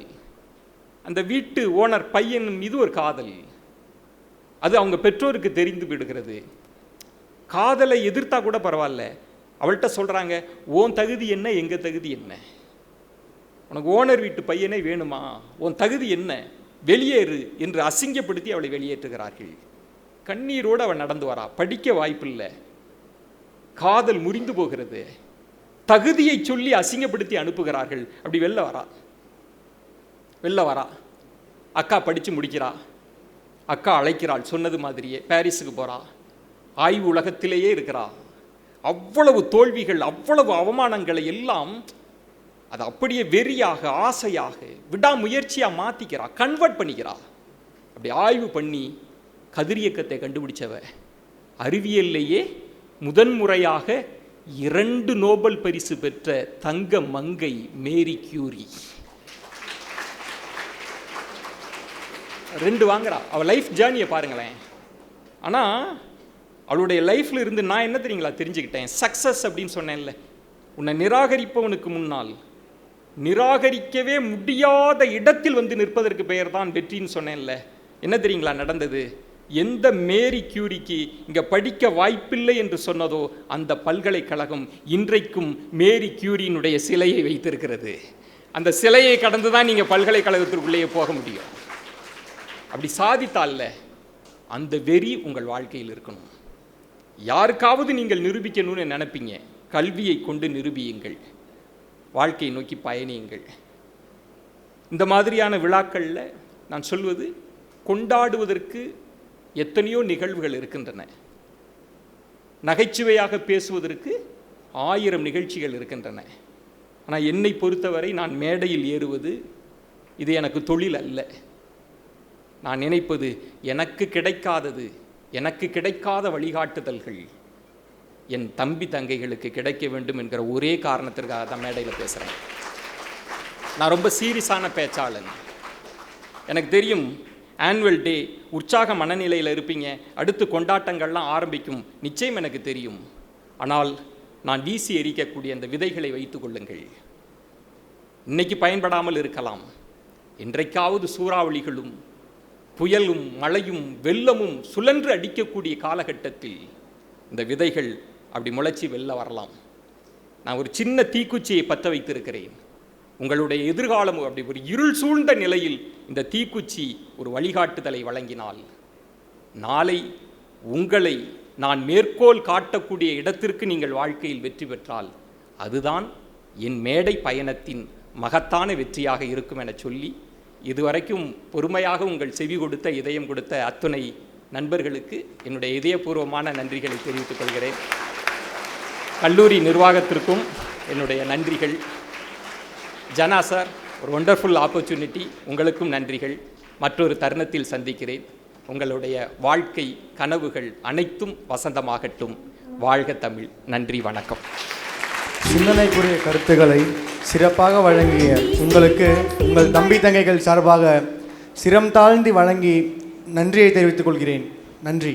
அந்த வீட்டு ஓனர் பையன் மீது ஒரு காதல், அது அவங்க பெற்றோருக்கு தெரிந்து விடுகிறது. காதலை எதிர்த்தா கூட பரவாயில்ல, அவள்கிட்ட சொல்கிறாங்க, உன் தகுதி என்ன, எங்கள் தகுதி என்ன, உனக்கு ஓனர் வீட்டு பையனே வேணுமா, உன் தகுதி என்ன, வெளியேறு என்று அசிங்கப்படுத்தி அவளை வெளியேற்றுகிறார்கள். கண்ணீரோடு அவள் நடந்து வரா, படிக்க வாய்ப்பில்லை, காதல் முறிந்து போகிறது, தகுதியை சொல்லி அசிங்கப்படுத்தி அனுப்புகிறார்கள். அப்படி வெளில வரா. அக்கா படித்து முடிக்கிறா. அக்கா அழைக்கிறாள், சொன்னது மாதிரியே பாரிஸுக்கு போகிறா. ஆய்வு உலகத்திலேயே இருக்கிறா. அவ்வளவு தோல்விகள், அவ்வளவு அவமானங்களை எல்லாம் அது அப்படியே வெறியாக, ஆசையாக, விடாமுயற்சியாக மாற்றிக்கிறா, கன்வெர்ட் பண்ணிக்கிறா. அப்படி ஆய்வு பண்ணி கதிரியக்கத்தை கண்டுபிடிச்சவ, அறிவியல்லையே முதன்முறையாக 2 நோபல் பரிசு பெற்ற தங்க மங்கை மேரி கியூரி. 2 வாங்குறா. அவள் லைஃப் ஜேர்னியை பாருங்களேன். ஆனால் அவளுடைய லைஃப்பில் இருந்து நான் என்ன தெரியுங்களா தெரிஞ்சுக்கிட்டேன்? சக்ஸஸ் அப்படின்னு சொன்னேன்ல, உன்னை நிராகரிப்பவனுக்கு முன்னால் நிராகரிக்கவே முடியாத இடத்தில் வந்து நிற்பதற்கு பெயர் தான் வெற்றின்னு சொன்னேன்ல. என்ன தெரியுங்களா நடந்தது? எந்த மேரி கியூரிக்கு இங்கே படிக்க வாய்ப்பில்லை என்று சொன்னதோ அந்த பல்கலைக்கழகம் இன்றைக்கும் மேரி கியூரியினுடைய சிலையை வைத்திருக்கிறது. அந்த சிலையை கடந்து தான் நீங்கள் பல்கலைக்கழகத்திற்குள்ளேயே போக முடியும். அப்படி சாதித்தால்ல, அந்த வெறி உங்கள் வாழ்க்கையில் இருக்கணும். யாருக்காவது நீங்கள் நிரூபிக்கணும்னு நினைப்பீங்க, கல்வியை கொண்டு நிரூபியுங்கள், வாழ்க்கையை நோக்கி பயணியுங்கள். இந்த மாதிரியான விழாக்களில் நான் சொல்வது, கொண்டாடுவதற்கு எத்தனையோ நிகழ்வுகள் இருக்கின்றன, நகைச்சுவையாக பேசுவதற்கு 1000 நிகழ்ச்சிகள் இருக்கின்றன. ஆனால் என்னை பொறுத்தவரை நான் மேடையில் ஏறுவது இது எனக்கு தொழில் அல்ல. நான் நினைப்பது, எனக்கு கிடைக்காதது, எனக்கு கிடைக்காத வழிகாட்டுதல்கள் என் தம்பி தங்கைகளுக்கு கிடைக்க வேண்டும் என்கிற ஒரே காரணத்திற்காக தான் மேடையில் பேசுகிறேன். நான் ரொம்ப சீரியஸான பேச்சாளன். எனக்கு தெரியும், ஆனுவல் டே உற்சாக மனநிலையில் இருப்பீங்க, அடுத்து கொண்டாட்டங்கள்லாம் ஆரம்பிக்கும், நிச்சயம் எனக்கு தெரியும். ஆனால் நான் வீசி எரிக்கக்கூடிய அந்த விதைகளை வைத்துக் கொள்ளுங்கள். இன்னைக்கு பயன்படாமல் இருக்கலாம், என்றைக்காவது சூறாவளிகளும் புயலும் மழையும் வெள்ளமும் சுழன்று அடிக்கக்கூடிய காலகட்டத்தில் இந்த விதைகள் அப்படி முளைச்சி வெளில வரலாம். நான் ஒரு சின்ன தீக்குச்சியை பற்ற வைத்திருக்கிறேன். உங்களுடைய எதிர்காலம் அப்படி ஒரு இருள் சூழ்ந்த நிலையில் இந்த தீக்குச்சி ஒரு வழிகாட்டுதலை வழங்கினால், நாளை உங்களை நான் மேற்கோள் காட்டக்கூடிய இடத்திற்கு நீங்கள் வாழ்க்கையில் வெற்றி பெற்றால் அதுதான் என் மேடை பயணத்தின் மகத்தான வெற்றியாக இருக்கும் என சொல்லி, இதுவரைக்கும் பொறுமையாக உங்கள் செவி கொடுத்த, இதயம் கொடுத்த அத்துணை நண்பர்களுக்கு என்னுடைய இதயபூர்வமான நன்றிகளை தெரிவித்துக் கொள்கிறேன். கல்லூரி நிர்வாகத்திற்கும் என்னுடைய நன்றிகள். ஜனா சார், ஒரு ஒண்டர்ஃபுல் ஆப்பர்ச்சுனிட்டி, உங்களுக்கும் நன்றிகள். மற்றொரு தருணத்தில் சந்திக்கிறேன். உங்களுடைய வாழ்க்கை கனவுகள் அனைத்தும் வசந்தமாகட்டும். வாழ்க தமிழ். நன்றி, வணக்கம். சிந்தனைக்குரிய கருத்துக்களை சிறப்பாக வழங்கிய உங்களுக்கு உங்கள் தம்பி தங்கைகள் சார்பாக சிரம் தாழ்ந்து வழங்கி நன்றியை தெரிவித்துக் கொள்கிறேன். நன்றி.